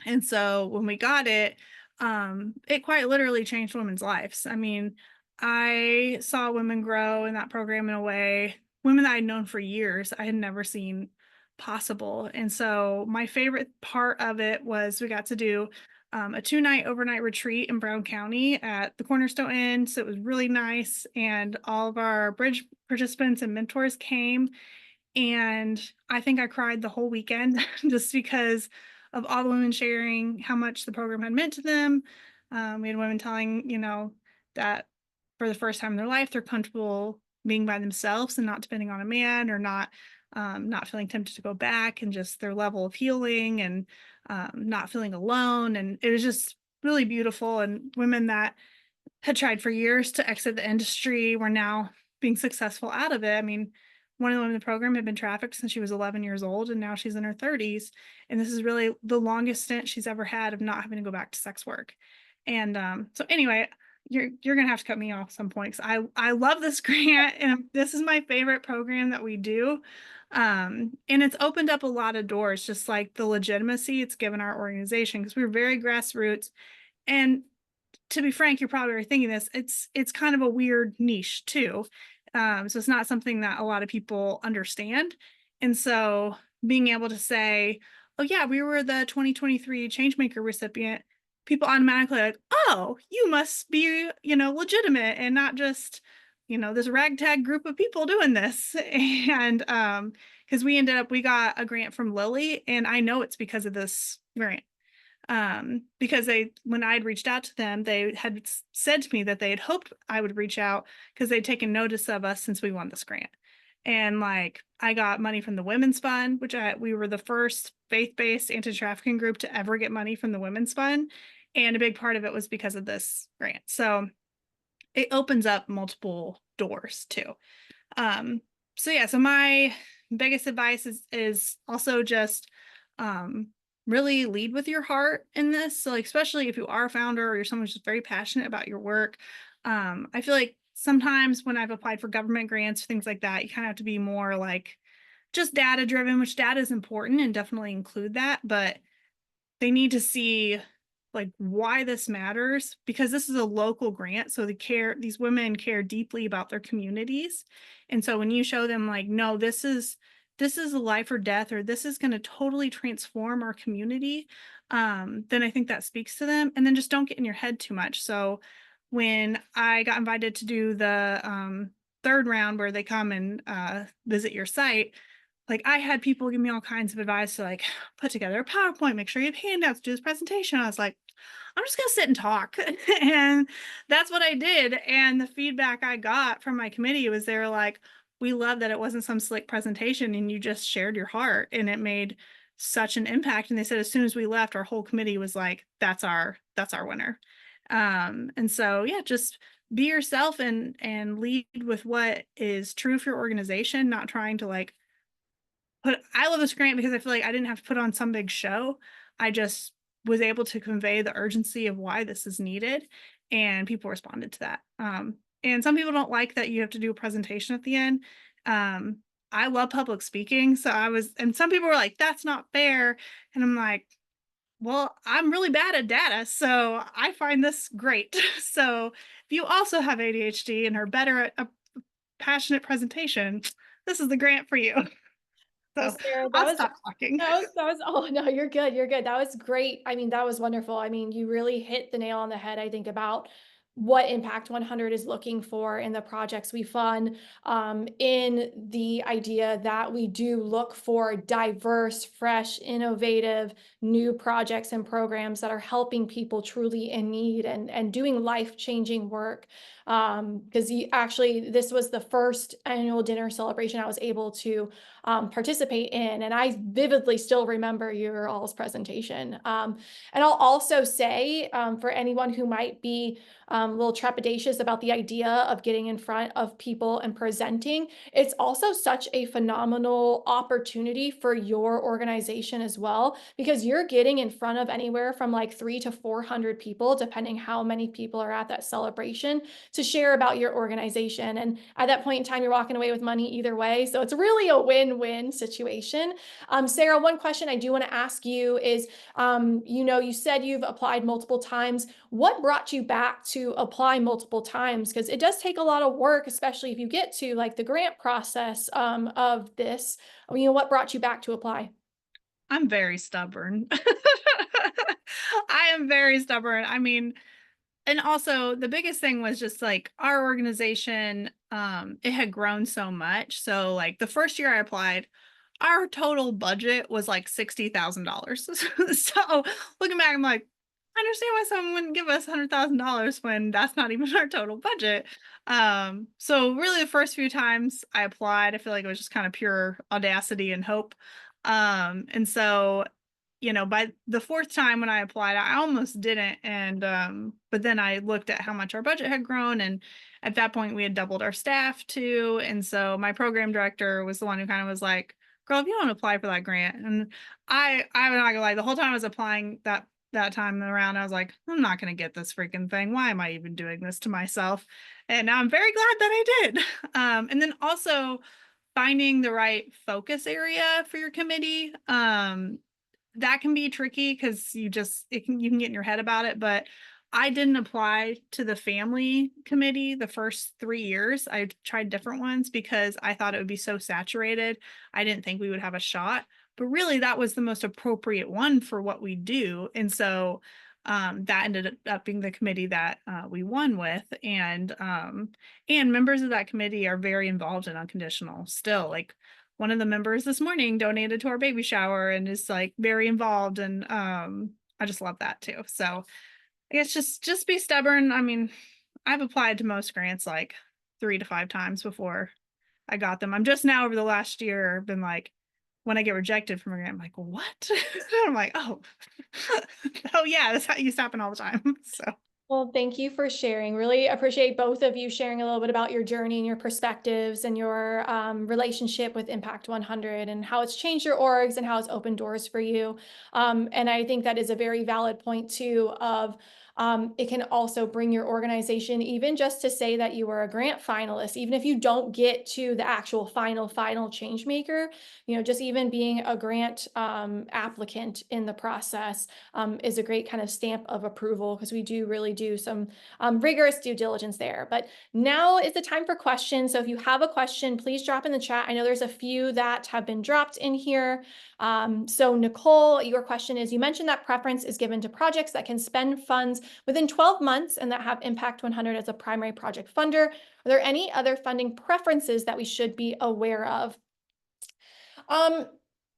S3: And so when we got it, it quite literally changed women's lives. I mean, I saw women grow in that program in a way, women that I'd known for years, I had never seen possible. And so my favorite part of it was we got to do a 2-night overnight retreat in Brown County at the Cornerstone Inn. So it was really nice. And all of our bridge participants and mentors came. And I think I cried the whole weekend just because of all the women sharing how much the program had meant to them. We had women telling, that for the first time in their life, they're comfortable being by themselves and not depending on a man, or not feeling tempted to go back, and just their level of healing and not feeling alone. And it was just really beautiful, and women that had tried for years to exit the industry were now being successful out of it. I mean, one of the women in the program had been trafficked since she was 11 years old, and now she's in her 30s. And this is really the longest stint she's ever had of not having to go back to sex work. And so anyway, you're gonna have to cut me off some point, because I love this grant, and this is my favorite program that we do. And it's opened up a lot of doors, just like the legitimacy it's given our organization, because we're very grassroots. And to be frank, you're probably already thinking this, it's kind of a weird niche too. So it's not something that a lot of people understand. And so being able to say, oh yeah, we were the 2023 Changemaker recipient, people automatically like, oh, you must be, legitimate and not just, this ragtag group of people doing this. And because we got a grant from Lilly, and I know it's because of this grant. Because when I'd reached out to them, they had said to me that they had hoped I would reach out because they'd taken notice of us since we won this grant. And like, I got money from the Women's Fund, which we were the first faith-based anti-trafficking group to ever get money from the Women's Fund. And a big part of it was because of this grant. So it opens up multiple doors too. So yeah, so my biggest advice is also just, really lead with your heart in this. So like, especially if you are a founder or you're someone who's just very passionate about your work. I feel like sometimes when I've applied for government grants, things like that, you kind of have to be more like just data driven, which data is important and definitely include that, but they need to see like why this matters, because this is a local grant. So these women care deeply about their communities. And so when you show them like, no, this is a life or death, or this is going to totally transform our community, then I think that speaks to them. And then just don't get in your head too much. So when I got invited to do the third round where they come and visit your site, like I had people give me all kinds of advice to like put together a PowerPoint, make sure you have handouts, do this presentation. I was like, I'm just gonna sit and talk. And that's what I did. And the feedback I got from my committee was they were like, we love that it wasn't some slick presentation and you just shared your heart, and it made such an impact. And they said as soon as we left, our whole committee was like, that's our winner. And so yeah, just be yourself and lead with what is true for your organization, not trying to like I love this grant because I feel like I didn't have to put on some big show. I just was able to convey the urgency of why this is needed, and people responded to that. And some people don't like that you have to do a presentation at the end. I love public speaking, and some people were like, that's not fair. And I'm like, well, I'm really bad at data, so I find this great. So if you also have ADHD and are better at a passionate presentation, this is the grant for you.
S1: Well,
S3: So
S1: Sarah,
S3: I'll stop talking.
S1: oh no, you're good. You're good. That was great. I mean, that was wonderful. I mean, you really hit the nail on the head, I think, about what Impact 100 is looking for in the projects we fund, in the idea that we do look for diverse, fresh, innovative, new projects and programs that are helping people truly in need and doing life-changing work. Because actually, this was the first annual dinner celebration I was able to participate in. And I vividly still remember your all's presentation. And I'll also say, for anyone who might be a little trepidatious about the idea of getting in front of people and presenting, it's also such a phenomenal opportunity for your organization as well, because you're getting in front of anywhere from like 300 to 400 people, depending how many people are at that celebration, to share about your organization. And at that point in time, you're walking away with money either way. So it's really a win-win situation. Sarah, one question I do want to ask you is, you said you've applied multiple times. What brought you back to apply multiple times? Because it does take a lot of work, especially if you get to like the grant process of this. What brought you back to apply?
S3: I'm very stubborn. I am very stubborn. I mean, and also the biggest thing was just like our organization, it had grown so much. So like the first year I applied, our total budget was like $60,000. So looking back, I'm like, I understand why someone wouldn't give us $100,000 when that's not even our total budget. So really the first few times I applied, I feel like it was just kind of pure audacity and hope. And so by the fourth time when I applied, I almost didn't. And, but then I looked at how much our budget had grown. And at that point we had doubled our staff too. And so my program director was the one who kind of was like, girl, if you don't apply for that grant. And I'm not gonna lie, the whole time I was applying that time around, I was like, I'm not going to get this freaking thing. Why am I even doing this to myself? And now I'm very glad that I did. And then also finding the right focus area for your committee. That can be tricky because you can get in your head about it. But I didn't apply to the family committee the first 3 years. I tried different ones because I thought it would be so saturated. I didn't think we would have a shot. But really, that was the most appropriate one for what we do. And so that ended up being the committee that we won with. And members of that committee are very involved in unconditional still. Like one of the members this morning donated to our baby shower and is like very involved. And I just love that too. So I guess just be stubborn. I mean, I've applied to most grants like 3 to 5 times before I got them. I'm just now over the last year been like, when I get rejected from a grant, I'm like, what? I'm like, oh, oh yeah, that's how used to happen all the time. So.
S1: Well, thank you for sharing. Really appreciate both of you sharing a little bit about your journey and your perspectives and your relationship with Impact 100 and how it's changed your orgs and how it's opened doors for you. And I think that is a very valid point too of it can also bring your organization, even just to say that you were a grant finalist, even if you don't get to the actual final change maker, just even being a grant applicant in the process is a great kind of stamp of approval because we do really do some rigorous due diligence there. But now is the time for questions. So if you have a question, please drop in the chat. I know there's a few that have been dropped in here. So Nicole, your question is, you mentioned that preference is given to projects that can spend funds within 12 months and that have Impact 100 as a primary project funder. Are there any other funding preferences that we should be aware of?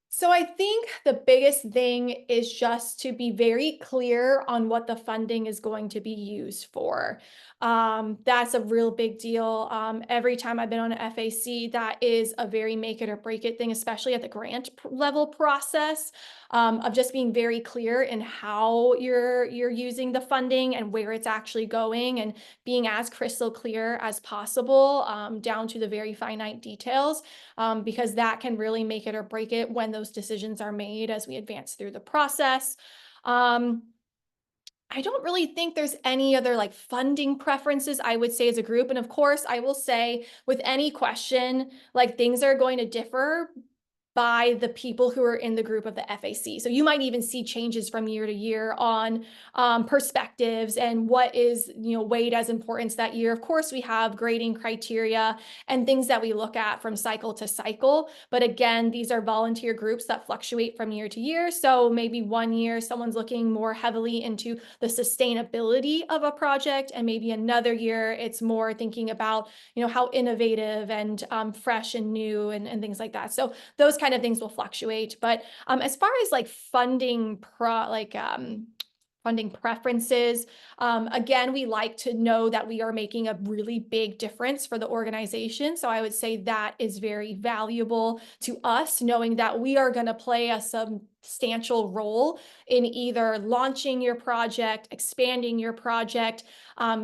S1: So I think the biggest thing is just to be very clear on what the funding is going to be used for. That's a real big deal. Every time I've been on an FAC, that is a very make it or break it thing, especially at the grant level process, of just being very clear in how you're using the funding and where it's actually going, and being as crystal clear as possible, down to the very finite details, because that can really make it or break it when those decisions are made as we advance through the process. I don't really think there's any other like funding preferences I would say as a group. And of course, I will say with any question, like things are going to differ by the people who are in the group of the FAC. So you might even see changes from year to year on perspectives and what is weighed as importance that year. Of course, we have grading criteria and things that we look at from cycle to cycle. But again, these are volunteer groups that fluctuate from year to year. So maybe one year someone's looking more heavily into the sustainability of a project, and maybe another year it's more thinking about how innovative and fresh and new and things like that. So those kind of things will fluctuate. But as far as like funding preferences, again, we like to know that we are making a really big difference for the organization. So I would say that is very valuable to us, knowing that we are going to play a substantial role in either launching your project, expanding your project,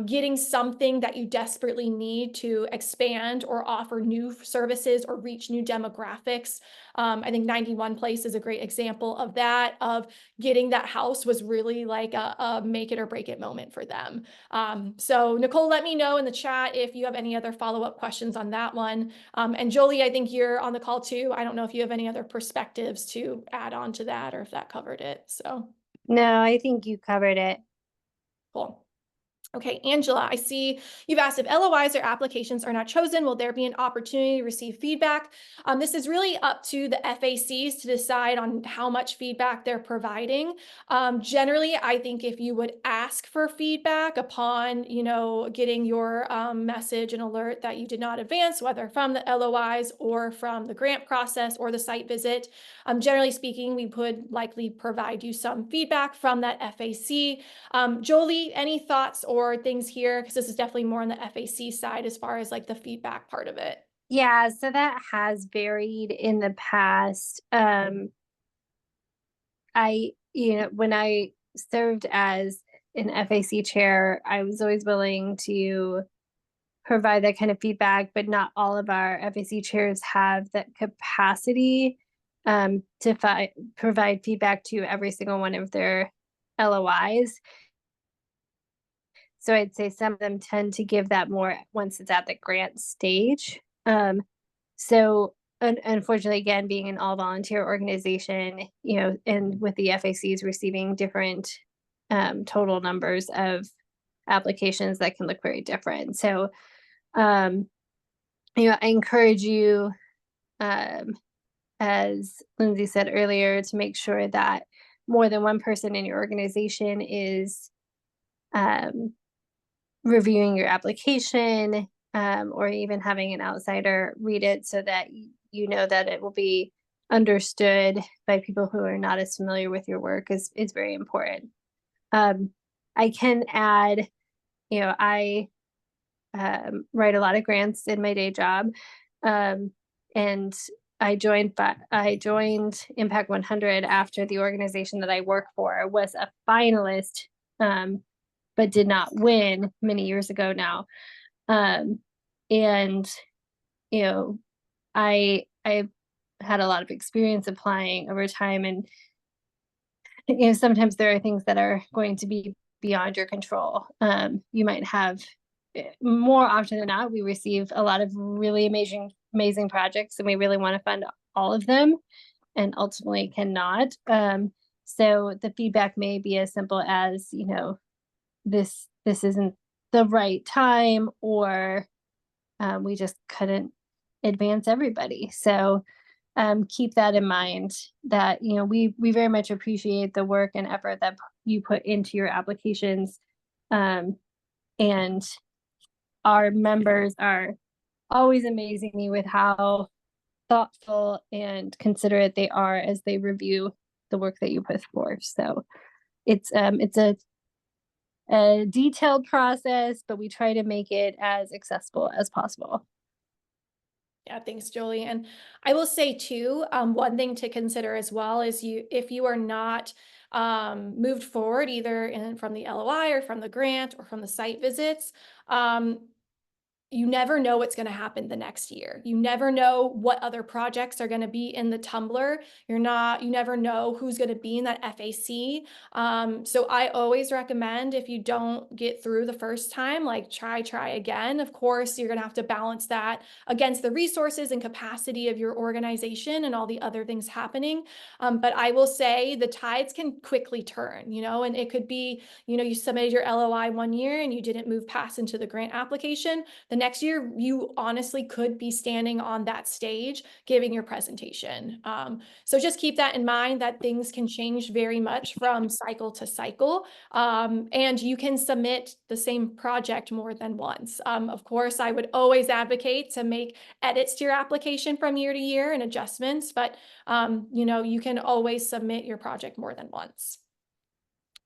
S1: getting something that you desperately need to expand or offer new services or reach new demographics. I think 91 Place is a great example of that, of getting that house was really like a make it or break it moment for them. So Nicole, let me know in the chat if you have any other follow-up questions on that one. And Jolie, I think you're on the call too. I don't know if you have any other perspectives to add on to that or if that covered it. So
S4: no, I think you covered it.
S1: cool. Okay, Angela, I see you've asked if LOIs or applications are not chosen, will there be an opportunity to receive feedback? This is really up to the FACs to decide on how much feedback they're providing. Generally, I think if you would ask for feedback upon, getting your message and alert that you did not advance, whether from the LOIs or from the grant process or the site visit, generally speaking, we would likely provide you some feedback from that FAC. Jolie, any thoughts or things here? Because this is definitely more on the FAC side as far as like the feedback part of it.
S4: Yeah, so that has varied in the past. when I served as an FAC chair, I was always willing to provide that kind of feedback, but not all of our FAC chairs have that capacity to provide feedback to every single one of their LOIs. So I'd say some of them tend to give that more once it's at the grant stage. So unfortunately, again, being an all volunteer organization, and with the FACs receiving different total numbers of applications, that can look very different. So, I encourage you, as Lindsay said earlier, to make sure that more than one person in your organization is reviewing your application, or even having an outsider read it so that you know that it will be understood by people who are not as familiar with your work is very important. I can add, I write a lot of grants in my day job, and I joined Impact 100 after the organization that I work for was a finalist, but did not win many years ago now. And I've had a lot of experience applying over time, and sometimes there are things that are going to be beyond your control. You might have, more often than not, we receive a lot of really amazing projects, and we really want to fund all of them, and ultimately cannot. So the feedback may be as simple as, this isn't the right time, or we just couldn't advance everybody. So keep that in mind, that we very much appreciate the work and effort that you put into your applications, and our members are always amazing me with how thoughtful and considerate they are as they review the work that you put forth. So it's a detailed process, but we try to make it as accessible as possible.
S1: Yeah, thanks, Jolie. And I will say too, one thing to consider as well is if you are not moved forward either from the LOI or from the grant or from the site visits, you never know what's going to happen the next year. You never know what other projects are going to be in the tumbler. You never know who's going to be in that FAC. So I always recommend, if you don't get through the first time, like try again. Of course, you're going to have to balance that against the resources and capacity of your organization and all the other things happening. But I will say the tides can quickly turn, and it could be, you submitted your LOI one year and you didn't move past into the grant application. The next year, you honestly could be standing on that stage giving your presentation. So just keep that in mind, that things can change very much from cycle to cycle. And you can submit the same project more than once. Of course, I would always advocate to make edits to your application from year to year and adjustments, but you can always submit your project more than once.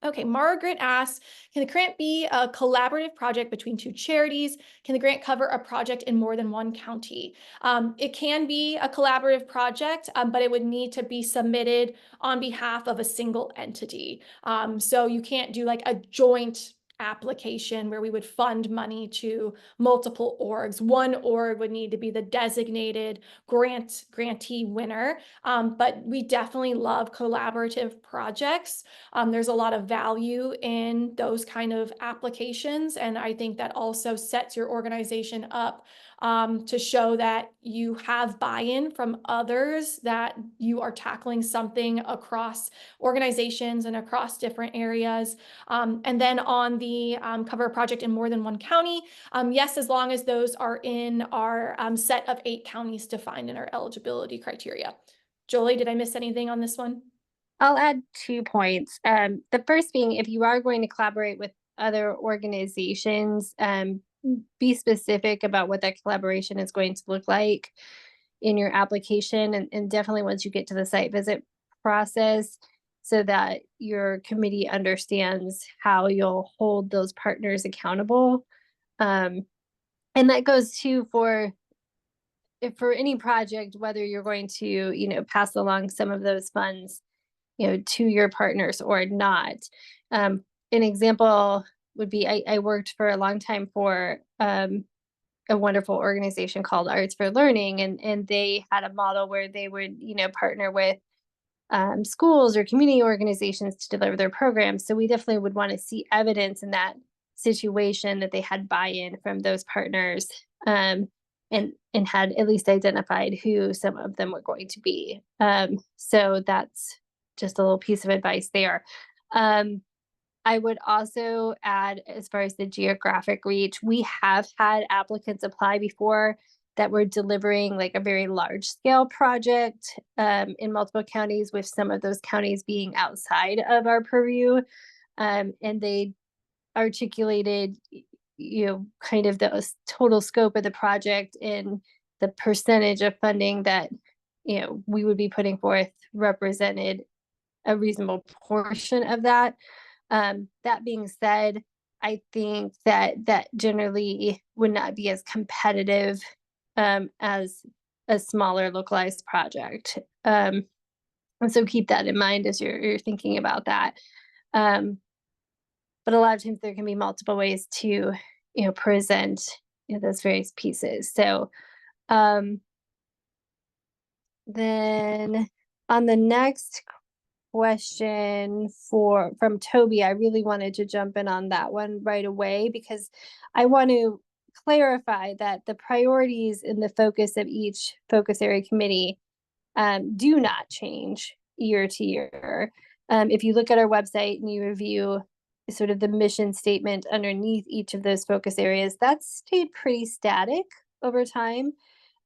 S1: Okay, Margaret asks, can the grant be a collaborative project between two charities? Can the grant cover a project in more than one county? It can be a collaborative project, but it would need to be submitted on behalf of a single entity. So you can't do like a joint application where we would fund money to multiple orgs. One org would need to be the designated grantee winner, but we definitely love collaborative projects. There's a lot of value in those kind of applications, and I think that also sets your organization up to show that you have buy-in from others, that you are tackling something across organizations and across different areas. And then on the cover a project in more than one county, yes, as long as those are in our set of 8 counties defined in our eligibility criteria. Jolie, did I miss anything on this one?
S4: I'll add 2 points. The first being, if you are going to collaborate with other organizations, be specific about what that collaboration is going to look like in your application, and definitely once you get to the site visit process, so that your committee understands how you'll hold those partners accountable. And that goes too for any project, whether you're going to, pass along some of those funds to your partners or not. An example would be I worked for a long time for a wonderful organization called Arts for Learning, and they had a model where they would partner with schools or community organizations to deliver their programs. So we definitely would want to see evidence in that situation that they had buy-in from those partners, and had at least identified who some of them were going to be. So that's just a little piece of advice there. I would also add, as far as the geographic reach, we have had applicants apply before that were delivering like a very large scale project in multiple counties, with some of those counties being outside of our purview. And they articulated, kind of the total scope of the project and the percentage of funding that, we would be putting forth represented a reasonable portion of that. That being said, I think that generally would not be as competitive as a smaller localized project. And so keep that in mind as you're thinking about that. But a lot of times there can be multiple ways to, present those various pieces. So then on the next question from Toby, I really wanted to jump in on that one right away, because I want to clarify that the priorities and the focus of each focus area committee do not change year to year. If you look at our website and you review sort of the mission statement underneath each of those focus areas, that's stayed pretty static over time.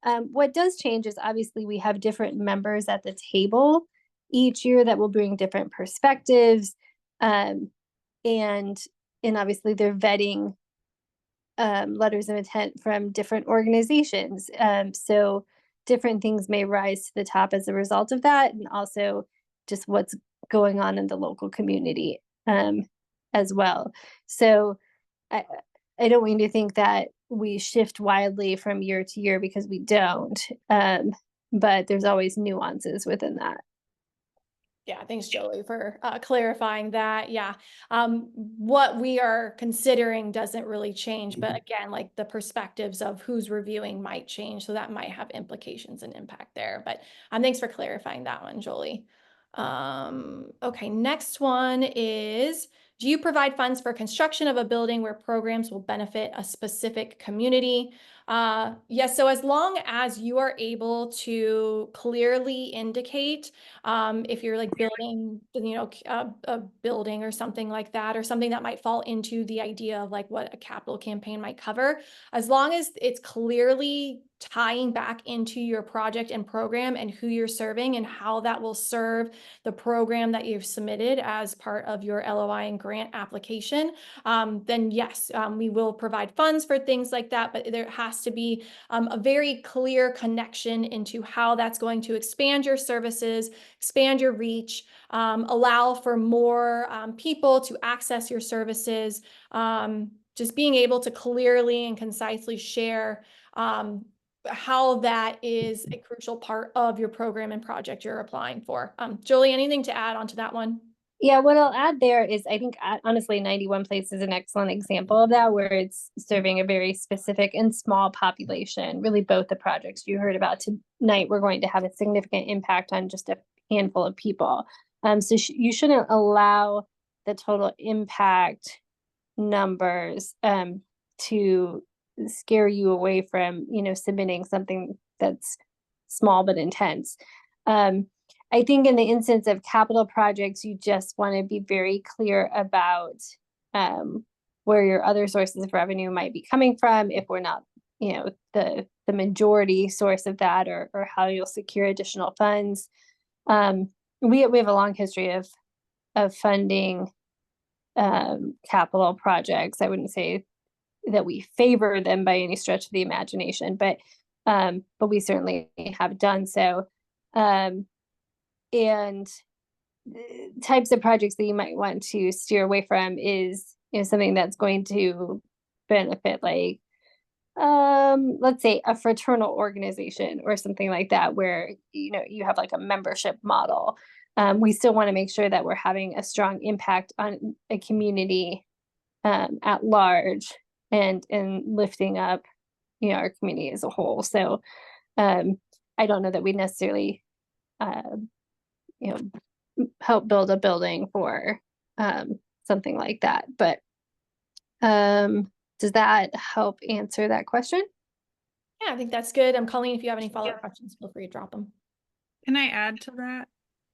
S4: What does change is obviously we have different members at the table each year that will bring different perspectives, and obviously they're vetting letters of intent from different organizations. So different things may rise to the top as a result of that, and also just what's going on in the local community as well. So I don't want you to think that we shift wildly from year to year, because we don't. But there's always nuances within that.
S1: Yeah, thanks, Jolie, for clarifying that. Yeah, what we are considering doesn't really change, but again, like the perspectives of who's reviewing might change, so that might have implications and impact there. But thanks for clarifying that one, Jolie. Okay, next one is, do you provide funds for construction of a building where programs will benefit a specific community? Yes, so as long as you are able to clearly indicate if you're like building, a building or something like that, or something that might fall into the idea of like what a capital campaign might cover, as long as it's clearly tying back into your project and program and who you're serving and how that will serve the program that you've submitted as part of your LOI and grant application, then yes, we will provide funds for things like that, but there has to be a very clear connection into how that's going to expand your services, expand your reach, allow for more people to access your services, just being able to clearly and concisely share how that is a crucial part of your program and project you're applying for. Jolie, anything to add onto that one?
S4: Yeah, what I'll add there is I think honestly 91 Place is an excellent example of that, where it's serving a very specific and small population. Really, both the projects you heard about tonight were going to have a significant impact on just a handful of people. So you shouldn't allow the total impact numbers to scare you away from, submitting something that's small but intense. I think in the instance of capital projects, you just want to be very clear about where your other sources of revenue might be coming from, if we're not, the majority source of that, or how you'll secure additional funds. We have a long history of funding capital projects. I wouldn't say that we favor them by any stretch of the imagination, but we certainly have done so. And types of projects that you might want to steer away from is, something that's going to benefit, like, let's say a fraternal organization or something like that, where, you have like a membership model. we still want to make sure that we're having a strong impact on a community at large and lifting up, our community as a whole. So I don't know that we necessarily, help build a building for something like that. But does that help answer that question?
S1: Yeah, I think that's good. Colleen, if you have any follow-up questions, feel free to drop them.
S3: Can I add to that?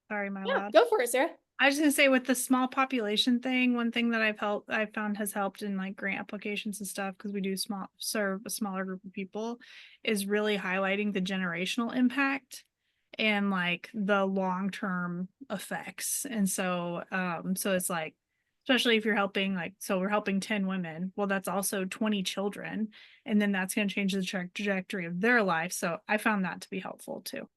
S3: Sorry, am I
S1: Yeah,
S3: loud?
S1: go for it, Sarah.
S3: I was gonna say with the small population thing, one thing that I've found has helped in like grant applications and stuff, because we do serve a smaller group of people, is really highlighting the generational impact and like the long-term effects. And so so it's like, especially if you're helping, like, so we're helping 10 women, well, that's also 20 children, and then that's going to change the trajectory of their life. So I found that to be helpful too.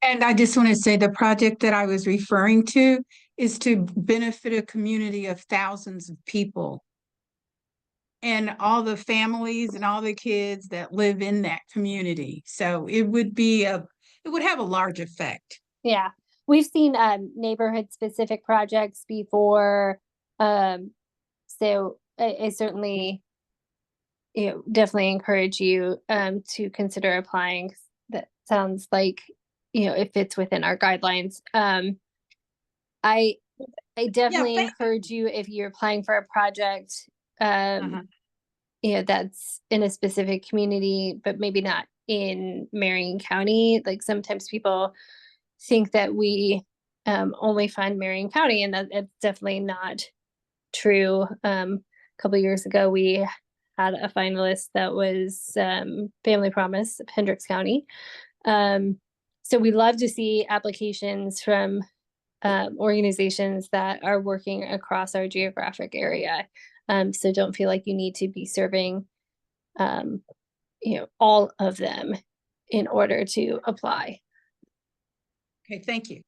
S5: And I just want to say the project that I was referring to is to benefit a community of thousands of people and all the families and all the kids that live in that community. So it would have a large effect.
S4: Yeah, we've seen neighborhood specific projects before. So I certainly, definitely encourage you to consider applying. That sounds like, it fits within our guidelines. I definitely encourage you, if you're applying for a project, that's in a specific community, but maybe not in Marion County. Like sometimes people think that we only fund Marion County, and that's definitely not true. A couple of years ago, we had a finalist that was Family Promise of Hendricks County. So we love to see applications from organizations that are working across our geographic area. So don't feel like you need to be serving, all of them in order to apply.
S5: Okay, thank you.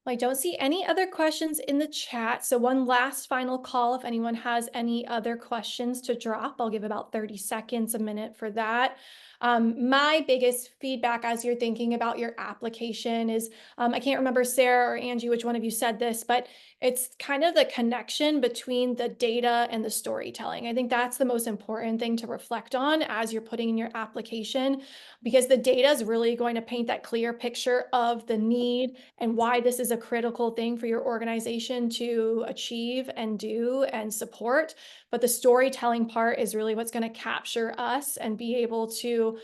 S1: I don't see any other questions in the chat. So one last final call. If anyone has any other questions to drop, I'll give about 30 seconds, a minute for that. My biggest feedback as you're thinking about your application is, I can't remember Sarah or Angie, which one of you said this, but it's kind of the connection between the data and the storytelling. I think that's the most important thing to reflect on as you're putting in your application, because the data is really going to paint that clear picture of the need and why this is a critical thing for your organization to achieve and do and support. But the storytelling part is really what's going to capture us and be able to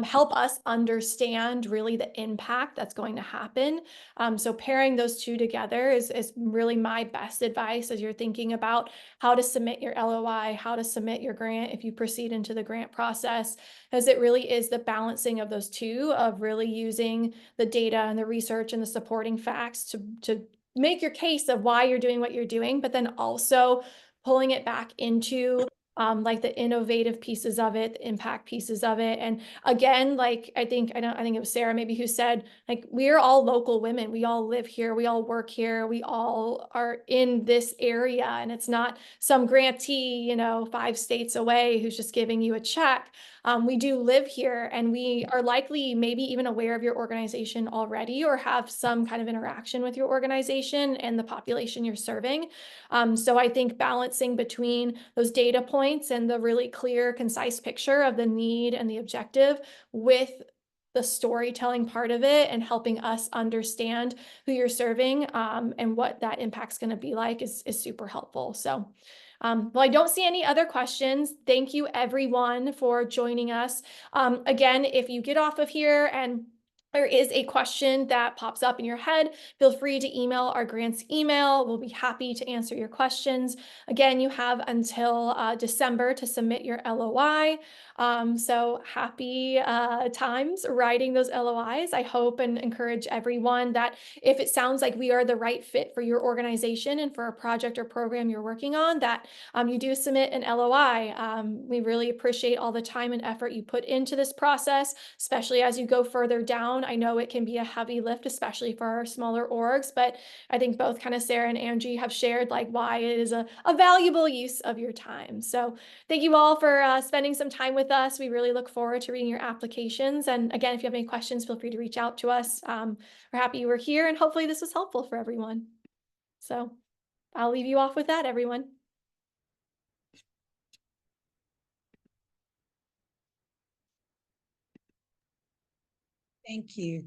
S1: help us understand really the impact that's going to happen. So pairing those two together is really my best advice as you're thinking about how to submit your LOI, how to submit your grant if you proceed into the grant process, because it really is the balancing of those two, of really using the data and the research and the supporting facts to make your case of why you're doing what you're doing, but then also pulling it back into like the innovative pieces of it, the impact pieces of it. And again, like I think it was Sarah maybe who said, like, we're all local women. We all live here. We all work here. We all are in this area. And it's not some grantee, 5 states away who's just giving you a check. We do live here, and we are likely maybe even aware of your organization already, or have some kind of interaction with your organization and the population you're serving. So I think balancing between those data points and the really clear, concise picture of the need and the objective with the storytelling part of it and helping us understand who you're serving and what that impact's going to be like is super helpful. So well, I don't see any other questions. Thank you everyone for joining us. Again, if you get off of here and there is a question that pops up in your head, feel free to email our grants email. We'll be happy to answer your questions. Again, you have until December to submit your LOI. So happy times writing those LOIs. I hope and encourage everyone that if it sounds like we are the right fit for your organization and for a project or program you're working on, that you do submit an LOI. We really appreciate all the time and effort you put into this process, especially as you go further down. I know it can be a heavy lift, especially for our smaller orgs, but I think both kind of Sarah and Angie have shared like why it is a valuable use of your time. So thank you all for spending some time with with us. We really look forward to reading your applications. And again, if you have any questions, feel free to reach out to us. We're happy you were here, and hopefully this was helpful for everyone. So I'll leave you off with that, everyone.
S5: Thank you.